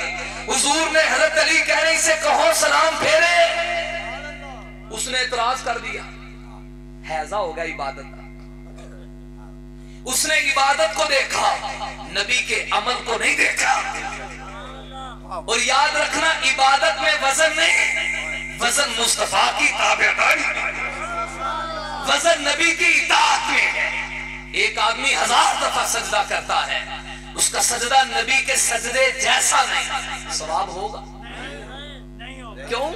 A: हुजूर ने हज़रत अली कह रहे इसे कहो सलाम फेरे, उसने एतराज कर दिया, हैजा होगा इबादत का। उसने इबादत को देखा, नबी के अमल को नहीं देखा। और याद रखना, इबादत में वजन नहीं, वजन मुस्तफा की ताबेदारी, वजन नबी की इताअत में है। एक आदमी 1000 दफा सजदा करता है, उसका सजदा नबी के सजदे जैसा नहीं, सवाब होगा? क्यों?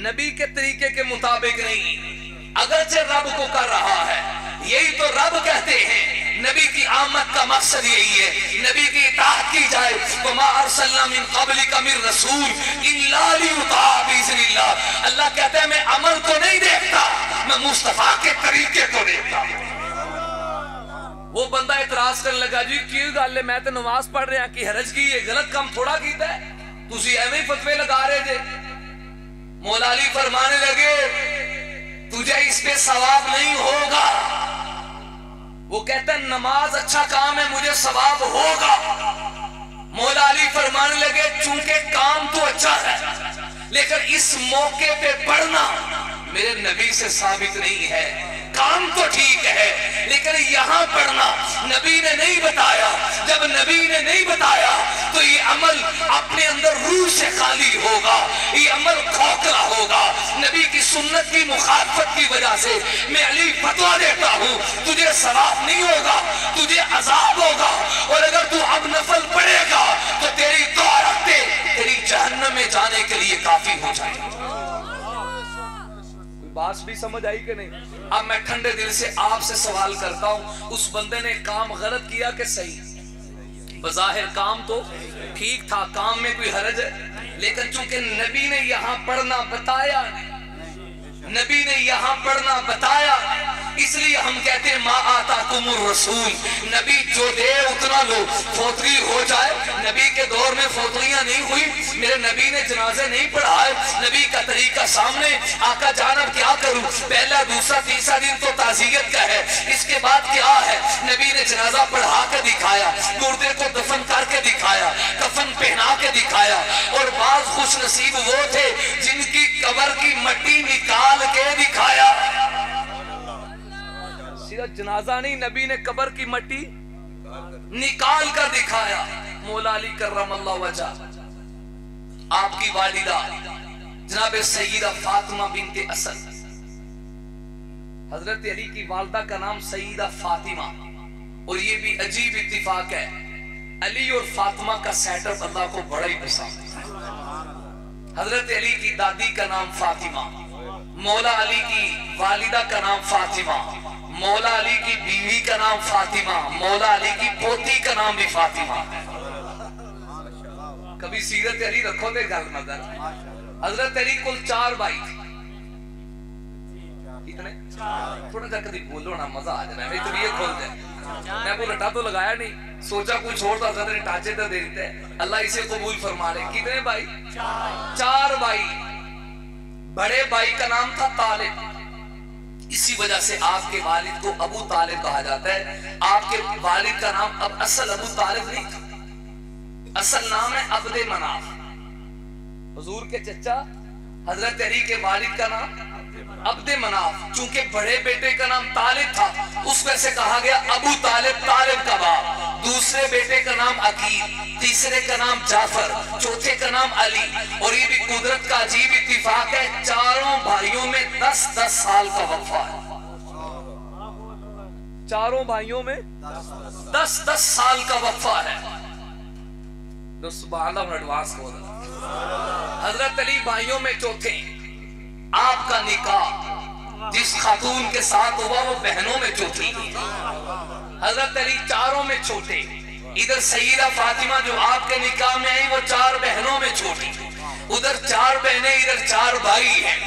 A: नबी के तरीके के मुताबिक नहीं, अगरचे रब को कर रहा है। यही तो रब कहते हैं नबी की आमद का मकसद यही है, नबी की इताअत की जाए। वमा अरसलना मिन क़ब्लिका मिन रसूल इल्ला लियुता बिइज़्निल्लाह। अल्लाह कहता है मैं अमल को नहीं देखता, मैं मुस्तफा के तरीके को देखता हूं। वो बंदा इतराज करने लगा, जी की गल है, मैं तो नमाज पढ़ रहा कि हरज की ये गलत काम थोड़ा कीता है, तुसी एवें ही फतवे लगा रहे थे। मौला अली फरमाने लगे तुझे इस पे सवाब नहीं होगा। वो कहता है नमाज अच्छा काम है, मुझे सवाब होगा। मौला अली फरमाने लगे चूंकि काम तो अच्छा है, लेकिन इस मौके पे पढ़ना मेरे नबी से साबित नहीं है। काम तो ठीक है, लेकिन यहाँ पढ़ना नबी ने नहीं बताया। जब नबी ने नहीं बताया तो ये अमल अपने अंदर रूह से खाली होगा, ये अमल खोखला होगा। नबी की सुन्नत की मुखालफत की वजह से मैं अली फतवा देता हूँ, तुझे सवाब नहीं होगा, तुझे अजाब होगा। और अगर तू अब नफल पढ़ेगा तो तेरी दो रखते तेरी जहन्नम में जाने के लिए काफी हो जाएगी। बात भी समझ आई कि नहीं? अब मैं ठंडे दिल से आपसे सवाल करता हूं, उस बंदे ने काम गलत किया कि सही? बज़ाहिर काम तो ठीक था, काम में कोई हरज है, लेकिन चूंकि नबी ने यहां पढ़ना बताया, नबी ने यहां पढ़ना बताया, इसलिए हम कहते हैं मा आता कुमुर रसूल, नबी जो दे उतना लो। फोतरी हो जाए, नबी के दौर में फोतरियां नहीं हुई, मेरे नबी ने जनाजे नहीं पढ़ाए, नबी का तरीका सामने। आका जानब क्या करूं, पहला दूसरा तीसरा दिन तो ताज़ियत का है, इसके बाद क्या है? नबी ने जनाजा पढ़ा के दिखाया, मुर्दे को दफन करके दिखाया, कफन पहना के दिखाया। और बाज खुश नसीब वो थे जिनकी कब्र की मट्टी निकाल के दिखाया। सिर्फ जनाजा नहीं, नबी ने कब्र की मट्टी निकाल कर दिखाया। मौला अली करमल्लाहु वजह, आपकी वालिदा जनाब सईदा फातिमा बिनते असद, हजरत अली की वालिदा का नाम सईदा फातिमा। और ये भी अजीब इत्तिफाक है, अली और फातिमा का सेटअप अल्लाह को बड़ा ही पसंद है। हजरत अली की दादी का नाम फातिमा, मौला अली की वालिदा का नाम फातिमा, मौला अली की बीवी का नाम फातिमा, मौला अली की पोती का नाम भी फातिमा। कभी सीरत अली रखो दे गल मगर। हजरत अली कुल 4 भाई थे। कितने? थोड़ा सा कभी बोलो ना, मजा आ जाना, मेरी तबीयत खोल जाए। मैं कोई रटा तो लगाया नहीं, सोचा कुछ और, तो हजरत ने टाचे तो दे देते। अल्लाह इसे कबूल फरमा ले। कितने भाई? 4 भाई। बड़े भाई का नाम था तालिब, इसी वजह से आपके वालिद को अबू तालिब कहा जाता है। आपके वालिद का नाम अब असल अबू तालिब नहीं था, असल नाम है अब्दे मनाफ। हुजूर के चचा हजरत अली के वालिद का नाम अब्दे मनाफ। चूंकि बड़े बेटे का नाम तालिब था, उस वजह से कहा गया अबू तालिब, तालिब का बाप। दूसरे बेटे का नाम अकील, तीसरे का नाम जाफर, चौथे का नाम अली। और ये भी कुदरत का अजीब इत्तिफाक है, चारों भाइयों में 10-10 साल का वक्फा है। चारों भाइयों में 10-10 साल का वक्फा है। तो सुभान अल्लाह, एडवांस बोल रहा। हजरत अली भाइयों में चौथे। आपका निकाह जिस खातून के साथ हुआ वो बहनों में चौथी। हजरत अली चारों में छोटे। इधर सईदा फातिमा जो आपके निकाह में आई वो 4 बहनों में छोटी। उधर 4 बहनें, इधर 4 भाई हैं।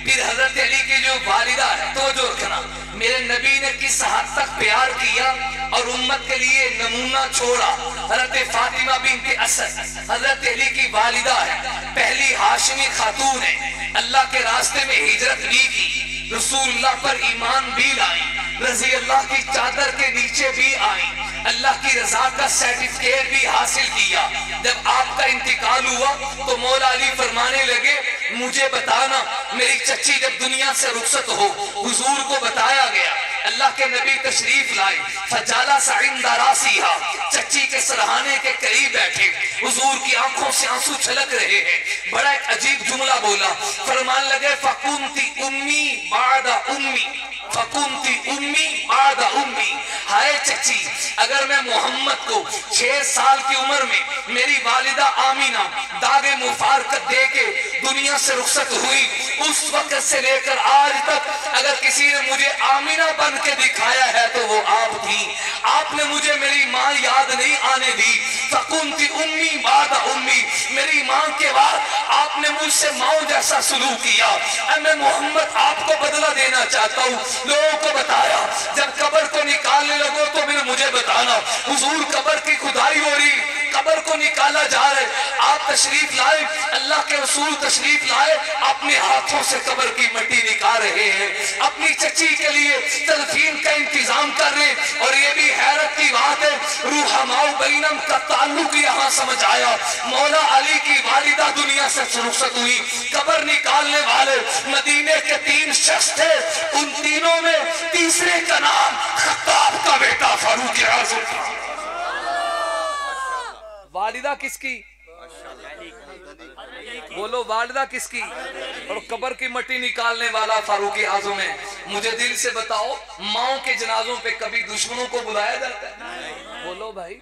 A: फिर हजरत अली की जो वालिदा है, तो जो रखना, मेरे नबी ने किस हद तक प्यार किया और उम्मत के लिए नमूना छोड़ा। हजरत फातिमा बिनते असद हजरत अली की वालिदा है, पहली हाशिमी खातून है। अल्लाह के रास्ते में हिजरत भी की, रसूलुल्लाह पर ईमान भी लाई, रजी अल्लाह की चादर के नीचे भी आई, अल्लाह की रजा का सर्टिफिकेट भी हासिल किया। जब आपका इंतकाल हुआ तो मौला अली फरमाने लगे, मुझे बताना मेरी चच्ची जब दुनिया से रुखसत हो। हुजूर को बताया गया, अल्लाह के नबी तशरीफ लाए, फजाला साइंदा रासिहा, चच्ची के सरहाने के करीब बैठे, हुजूर की आंखों से आंसू छलक रहे हैं। बड़ा एक अजीब जुमला बोला, फरमान लगे फकुंती उम्मी बादा उम्मी, फकुंती उम्मी बादा उम्मी, हाय चची, अगर मैं मोहम्मद को 6 साल की उम्र में मेरी वालिदा आमीना दागे मुफारकत दे के दुनिया से रुखसत हुई, उस वक्त से लेकर आज तक अगर किसी ने मुझे आमीना बन के दिखाया है तो वो आप थी। आपने मुझे मेरी माँ याद नहीं आने दी। फकुंती उम्मी बाद उम्मी, मेरी माँ के बाद आपने मुझसे माँ जैसा सलूक किया। मैं मोहम्मद आपको बदला देना चाहता हूँ। लोगों को बताया, जब कब्र को निकालने लगो तो फिर मुझे बताना। हुजूर कब्र की खुदाई हो रही, कब्र को निकाला जा रहा है, आप तशरीफ लाए, अल्लाह के रसूल तशरीफ लाए, अपने हाथों से कब्र की मिट्टी निकाल रहे हैं, अपनी चची के लिए तदफीन का इंतजाम कर रहे हैं। और ये भी हैरत की बात है, रूहमाउ बैनम का ताल्लुक यहाँ समझ आया। मौला अली की वालिदा दुनिया से रुखसत हुई, कब्र निकालने वाले मदीने के 3 शख्स थे, उन तीनों में तीसरे का नाम खत्ताब का बेटा फारूक आज़म था। वालिदा किसकी? बोलो वालिदा किसकी? और कब्र की मिट्टी निकालने वाला फारूक आज़म है। मुझे दिल से बताओ, माओ के जनाजों पे कभी दुश्मनों को बुलाया जाता है? बोलो भाई,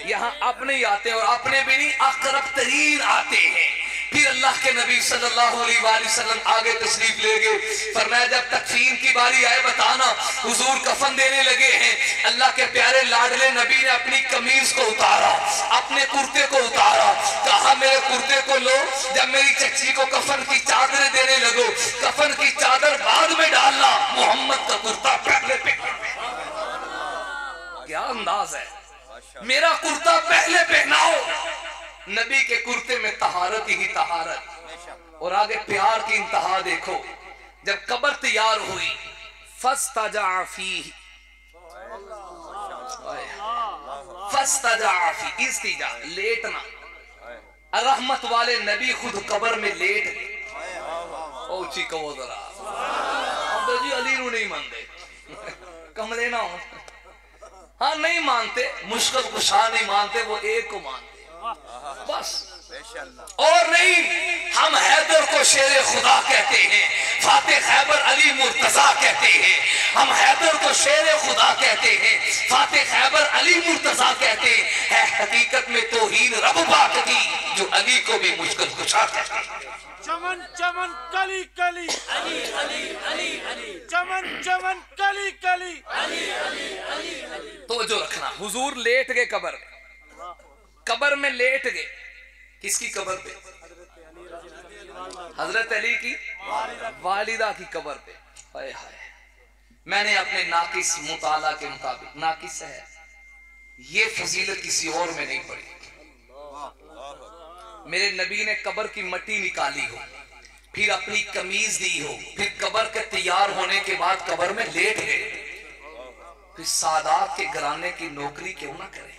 A: यहाँ अपने ही आते हैं, और अपने भी नहीं, अकरब तरीन आते हैं। फिर अल्लाह के नबी सल्लल्लाहु अलैहि वसल्लम आगे तशरीफ ले गए। फरमाया जब तकफीन की बारी आए बताना। हुजूर कफन देने लगे हैं, अल्लाह के प्यारे लाडले नबी ने अपनी कमीज को उतारा, अपने कुर्ते को उतारा, कहा मेरे कुर्ते को लो। जब मेरी चच्ची को कफन की चादरें देने लगो, कफन की चादर बाद में डालना, मोहम्मद का कुर्ता पहले पहना। क्या अंदाज है, मेरा कुर्ता पहले पहनाओ। नबी के कुर्ते में तहारत ही तहारत। और आगे प्यार की इंतहा देखो, जब कब्र तैयार हुई, फस्तजा फीह, फस्तजा फीह, इस्तिजा लेटना। रहमत वाले नबी खुद कब्र में लेट गए। ऊंची कहो जरा, अब जी अली नू नहीं मानते, कमले ना हो। हाँ नहीं मानते, मुश्किल कुशा नहीं मानते, वो एक को मानते बस, और नहीं। हम हैदर को शेर खुदा कहते हैं, फाते खैबर अली मुर्तजा कहते हैं। हम हैदर को शेर खुदा कहते हैं, फाते खैबर अली मुर्तजा कहते हैं। है हकीकत में तौहीन रब पाक की, जो अली को भी मुश्किल कुशा कहते हैं।
B: चमन चमन कली कली अली अली अली अली, चमन चमन कली कली अली अली अली अली।
A: तो जो रखना, हुजूर लेट गए कब्र में, कब्र में लेट गए। किसकी कब्र पे? हजरत अली की वालिदा की कब्र पे। हाय हाय, मैंने अपने नाकिस मुताला के मुताबिक, नाकिस है ये फजीलत किसी और में नहीं पड़ी। मेरे नबी ने कब्र की मिट्टी निकाली हो, फिर अपनी कमीज दी हो, फिर कब्र के तैयार होने के बाद कब्र में लेट गए। फिर सादात के घराने की नौकरी क्यों ना करें,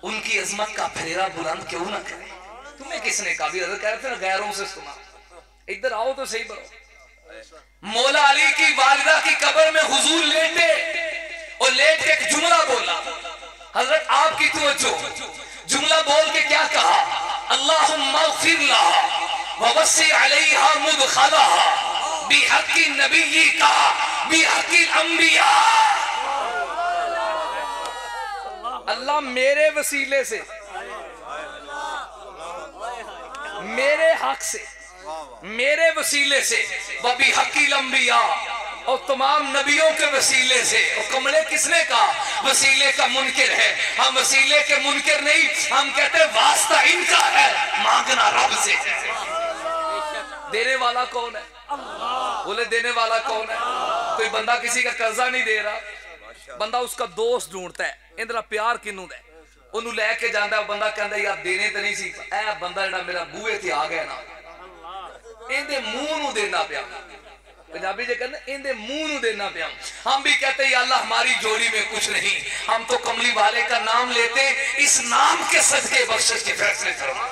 A: उनकी अजमत का फेरा बुलंद क्यों ना करें। तुम्हें किसने कहा? भी कह रहे थे ना, गैरों से सुना। इधर आओ तो सही बनो। मौला अली की वालिदा की कब्र में हुजूर लेटे, और लेट के एक जुमला बोला। हजरत आपकी तवज्जो, जुमला बोल के क्या कहा? अल्लाहुम्मा अग़फिर लहा व वस्सी अलैहा मुदखलहा बिहक़्क़ि नबिय्यिका बिहक़्क़िल अंबिया। अल्लाह मेरे वसीले से, मेरे हक से, मेरे वसीले से, बबी हकील अंबिया, और तमाम नबियों के वसीले से। और कमले किसने कहा? वसीले का मुनकिर है। हम वसीले के मुनकिर नहीं, हम कहते वास्ता इनका है, मांगना रब से। देने वाला कौन है? बोले देने वाला कौन है? कोई बंदा किसी का कर्जा नहीं दे रहा, बंदा उसका दोस्त ढूंढता है, इंदरा प्यार किनू दे, ओनू लेके जांदा, बंदा कहंदा यार देने तो नहीं सी, ए बंदा जेड़ा मेरा बूहे ते आ गया ना, इंदे मुंह नू देना पिया। पंजाबी जे कहते इंदे मुंह नू देना पिया। हम भी कहते या अल्लाह हमारी जोड़ी में कुछ नहीं, हम तो कमली वाले का नाम लेते, इस नाम के सदके बख्शिश के फैसले फरमा।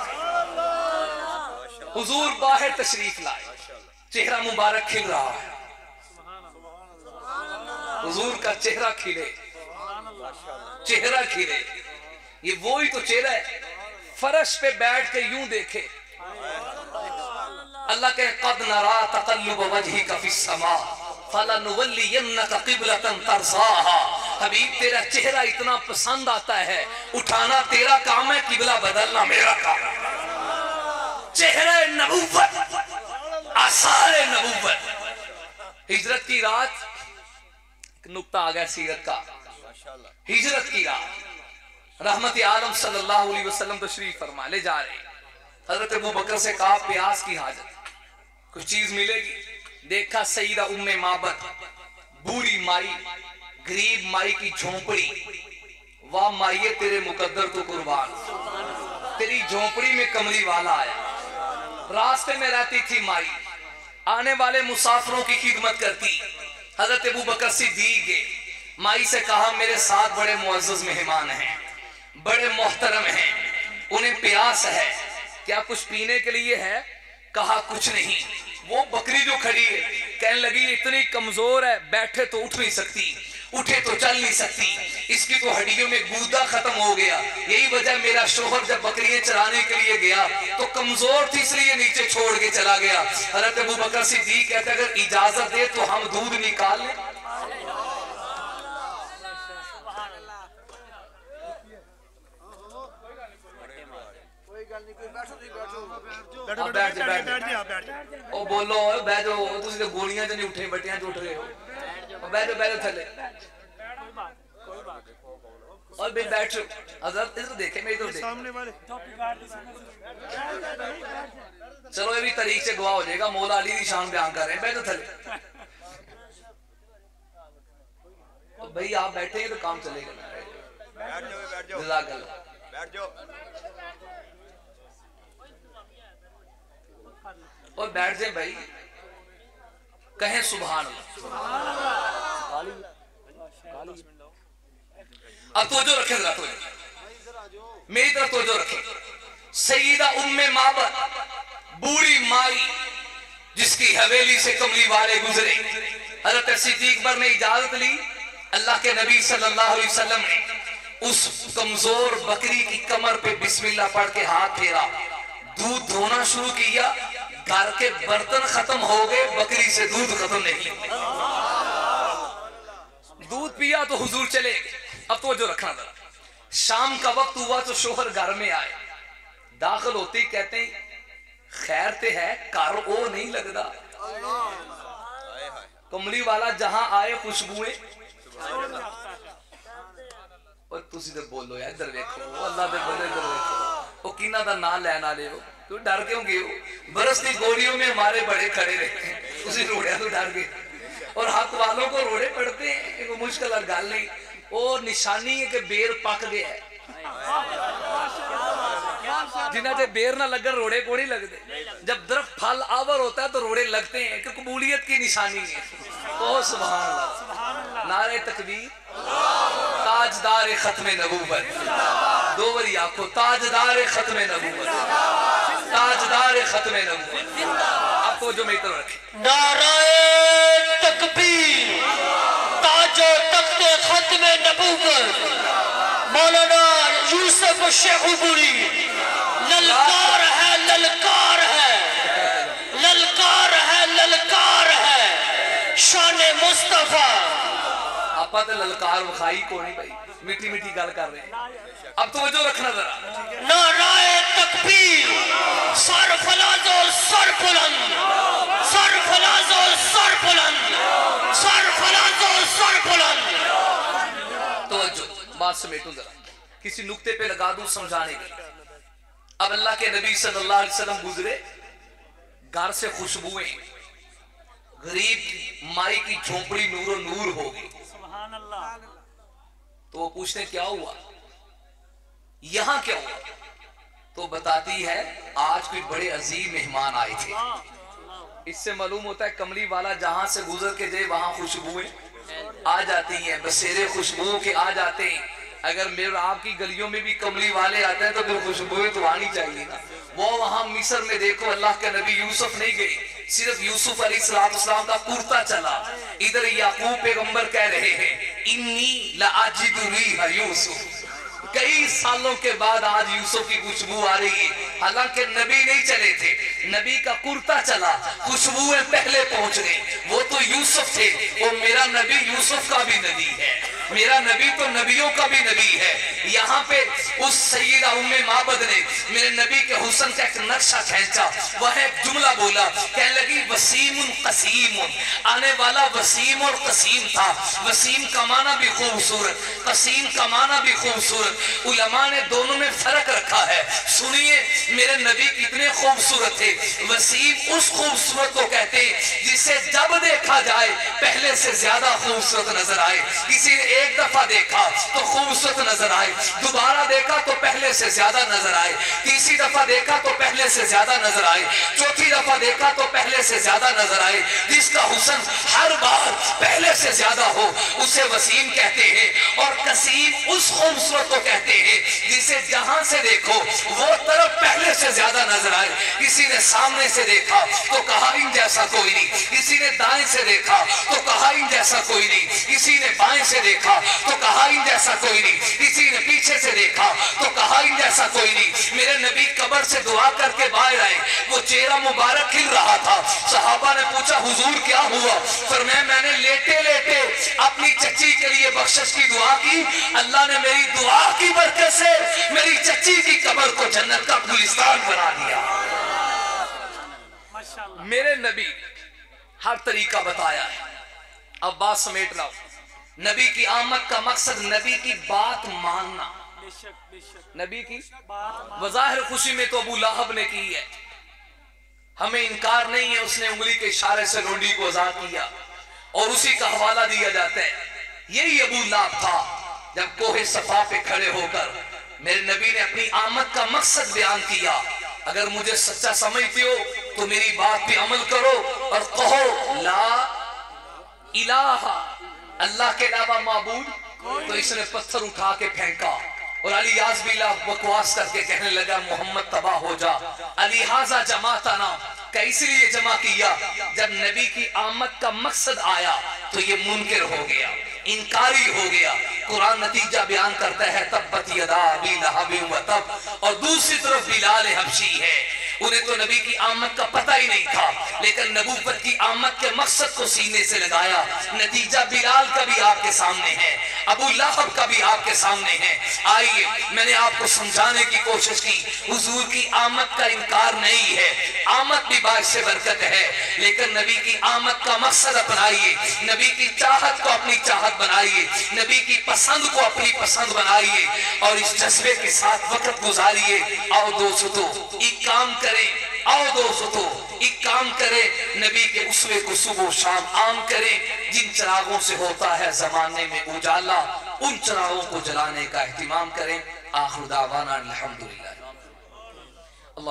A: हुजूर बाहर तशरीफ लाए, चेहरा मुबारक खिल रहा है, हुजूर का चेहरा खिले, चेहरा खिले। ये वो ही तो चेहरा है, फर्श पे बैठ के यूं देखे, अल्लाह के कद नरा तक़ल्लुब वजहिका फिस समा फलनुवल्लियन्नका क़िबलतन तर्ज़ाहा। हबीब तेरा चेहरा इतना पसंद आता है, उठाना तेरा काम है, किबला बदलना मेरा काम है। चेहरा नबूवत, आसार नबूवत। हिजरत की रात, नुक्ता आ गया सीरत का। हिजरत की रात रहमत आलम सल्लल्लाहु अलैहि वसल्लम तशरीफ फरमा ले जा रहे। हजरत अबू बकर से कहा प्यास की हाजत, कुछ चीज मिलेगी। देखा सईदा उम्मे माबद, बूढ़ी माई, गरीब माई की झोंपड़ी। वाह माइये तेरे मुकद्दर तो कुर्बान, तेरी झोंपड़ी में कमली वाला आया। रास्ते में रहती थी माई, आने वाले मुसाफिरों की खिदमत करती। हजरत अबू बकर सिद्दीक गए, माई से कहा मेरे साथ बड़े मुअज़्ज़ज़ मेहमान हैं, बड़े मोहतरम हैं, उन्हें प्यास है, क्या कुछ पीने के लिए है? कहा कुछ नहीं। वो बकरी जो खड़ी है कहने लगी इतनी कमजोर है, बैठे तो उठ नहीं सकती, उठे तो चल नहीं सकती, इसकी तो हड्डियों में गूदा खत्म हो गया। यही वजह मेरा शोहर जब बकरियां चराने के लिए गया तो कमजोर थी, इसलिए नीचे छोड़ के चला गया। हज़रत अबू बकर सिद्दीक कहते अगर इजाजत दे तो हम दूध निकाल लें। ओ बोलो बह जाओ, तुसी तो गोलियां च नहीं उठे, बटियां च उठ रहे हो। बह जाओ थले और भी बैठो। हज़रत इधर देखे, मेरी तरफ सामने वाले। चलो ये भी तरीक से गवाह हो जाएगा, मौला अली की शान बयान कर रहे हैं। बैठो थले। तो भाई आप बैठेंगे तो काम चलेगा ना। बैठ जाओ, बैठ जाओ और बैठ जाए भाई, कहें सुभान अल्लाह। अब तो जो रखे जरा, तो मेरी तरफ तो जो रखे। सईदा उम्मे माबद, बूढ़ी माई जिसकी हवेली से कमली वाले गुजरे। हज़रत सिद्दीक अकबर ने इजाजत ली, अल्लाह के नबी सल्लल्लाहु अलैहि वसल्लम ने उस कमजोर बकरी की कमर पे बिस्मिल्लाह पढ़ के हाथ फेरा, दूध धोना शुरू किया। घर के बर्तन खत्म हो गए, बकरी से दूध खत्म नहीं। दूध पिया तो हुजूर चले। अब तो जो रखना था, शाम का वक्त हुआ तो शोहर घर में आए, दाखिल होते ही कहते हैं खैर ते है, कार ओ नहीं लगता। कमली वाला जहां आए खुशबुएं। और तुसी तो बोलो यार, इधर देखो, अल्लाह दे बंदे इधर देखो। ओ किना दा नाम लेना ले हो, तू डर क्यों गए हो? बरस की गोलियों में हमारे बड़े खड़े रहते हैं, उसी रोड़िया तो डर गए। और हक वालों को रोड़े पड़ते हैं, एक मुश्किल गल नहीं। और निशानी है कि बेर पक गया है। जिन्हें से बेर ना लगन रोड़े को नहीं लगते। जब दरख्त फल आवर होता है तो रोड़े लगते हैं, कि कबूलियत की निशानी है। ओ सुभान अल्लाह, नारे तकबीर, ताजदार खत्म नबूवत। दो बारी आखो, ताजदार खत्म नबूवत, ताजदार खत्म नबूवत। आपको जो मैं तो रखे,
C: नाराए तकबीर, ताजो तख्ते खत्म नबूवत, मौलाना यूसुफ शेखुपुरी। ललकार है, ललकार है, ललकार है, ललकार है, शाने मुस्तफा।
A: आपा तो ललकार विखाई को नहीं भाई, मीठी मीठी गल कर रहे हैं। अब तो जो रखना जरा,
C: नाराए तकबीर, सर फलाजो सर बुलंद, सर फलाजो सर बुलंद, सर फलाजो सर बुलंद।
A: तो जो बात समेटू जरा, किसी नुक्ते पे लगा दूं समझाने की। अब अल्लाह के नबी सल्लल्लाहु अलैहि वसल्लम गुजरे, घर से खुशबुएं, गरीब माई की झोंपड़ी नूरो नूर हो गई। तो वो पूछते क्या हुआ, यहां क्या हुआ? तो बताती है आज कोई बड़े अजीम मेहमान आए थे। इससे मालूम होता है कमली वाला जहां से गुजर के जाए वहां खुशबुएं आ जाती हैं, बसेरे खुशबुओं के आ जाते हैं। अगर मेरे आपकी गलियों में भी कमली वाले आते हैं तो फिर खुशबुएं तो आनी चाहिए ना। वो वहां मिस्र में देखो, अल्लाह के नबी यूसुफ नहीं गए, सिर्फ यूसुफ अलैहिस्सलाम का कुर्ता चला। इधर याकूब पैगंबर कह रहे हैं इन्नी लाजिदु रीहा यूसुफ। कई सालों के बाद आज यूसुफ की खुशबू आ रही है। हालांकि नबी नहीं चले थे, नबी का कुर्ता चला, खुशबुएं पहले पहुंच गई। वो तो यूसुफ यूसुफ थे, वो मेरा नबी यूसुफ का भी नबी है, मेरा नबी तो नबियों का भी नबी है। यहाँ पे उस सैयदा उम्मे माबद ने मेरे नबी के हुस्न का एक नक्शा खींचा, वह एक जुमला बोला, कहने लगी वसीमुन कसीमुन, आने वाला वसीम और कसीम था। वसीम का माना भी खूबसूरत, कसीम का माना भी खूबसूरत। उलमा ने दोनों में फर्क रखा है। सुनिए मेरे नबी कितने खूबसूरत थे। वसीम उस खूबसूरत को कहते हैं जिसे जब देखा जाए पहले से ज्यादा खूबसूरत नजर आए। किसी ने एक दफा देखा तो खूबसूरत नजर आए, दोबारा देखा तो पहले से ज्यादा नजर आए, तीसरी दफा देखा तो पहले से ज्यादा नजर आए, चौथी दफा देखा तो पहले से ज्यादा नजर आए। जिसका हुस्न हर बार पहले से ज्यादा हो उसे वसीम कहते हैं। और कसीम उस खूबसूरत को कहते हैं जिसे जहां से देखो वो तरफ पहले से ज्यादा नजर आए। किसी ने सामने से देखा तो कहा इन जैसा कोई नहीं, किसी ने दाएं से देखा तो कहा इन जैसा कोई नहीं, किसी ने बाएं से देखा तो कहा इन जैसा कोई नहीं, किसी ने पीछे से देखा तो कहा इन जैसा कोई नहीं। मेरे नबी कब्र से दुआ करके बाहर आए, वो चेहरा मुबारक खिल रहा था। सहाबा ने पूछा हुजूर क्या हुआ? फरमाया मैंने लेटे लेटे अपनी चच्ची के लिए बख्शिश की दुआ की, अल्लाह ने मेरी दुआ की बरकत से मेरी चच्ची की कब्र को जन्नत का गुलिस्तान बना दिया। मेरे नबी हर तरीका बताया है। अब बात समेट लाओ। नबी की आमद का मकसद नबी की बात मानना, नबी की वज़ाहिर खुशी में तो अबू लहब ने की है, हमें इनकार नहीं है, उसने उंगली के इशारे से रोंडी को आजाद किया और उसी का हवाला दिया जाता है। यही अबू लहब था जब कोहे सफा पे खड़े होकर मेरे नबी ने अपनी आमद का मकसद बयान किया। अगर मुझे सच्चा समझते हो तो मेरी बात पे अमल करो और कहो ला इलाहा, अल्लाह के अलावा माबूद। तो इसने पत्थर उठा के फेंका और अली याज़बिल्लाह बकवास करके कहने लगा मोहम्मद तबाह हो जा। अली हाजा जमाता ना का इसलिए जमा किया जब नबी की आमद का मकसद आया तो ये मुनकिर हो गया, इनकारी हो गया। कुरान नतीजा बयान करता है तब्बत यदा अबी लहब व तब। और दूसरी तरफ बिलाल हबशी है, उन्हें तो नबी की आमद का पता ही नहीं था, लेकिन नबूवत की आमद के मकसद को सीने से लगाया। नतीजा बिलाल का भी आपके सामने है, अबू लहब का भी आपके सामने है। आइए मैंने आपको समझाने की कोशिश की, हुजूर की आमद का इनकार नहीं है, आमद भी बाइस से बरकत है, लेकिन नबी की आमद का मकसद अपनाइए, नबी की चाहत को अपनी चाहत बनाइए, नबी की पसंद को अपनी पसंद बनाइए और इस जज्बे के साथ वक्त गुजारिए। आओ दोस्तों एक काम करें, आओ दोस्तों एक काम करें, नबी के उसवे को सुबह शाम आम करें। जिन चिरागों से होता है जमाने में उजाला, उन चिरागों को जलाने का एहतिमाम करें। आखिर दावाना अल्हम्दुलिल्लाह।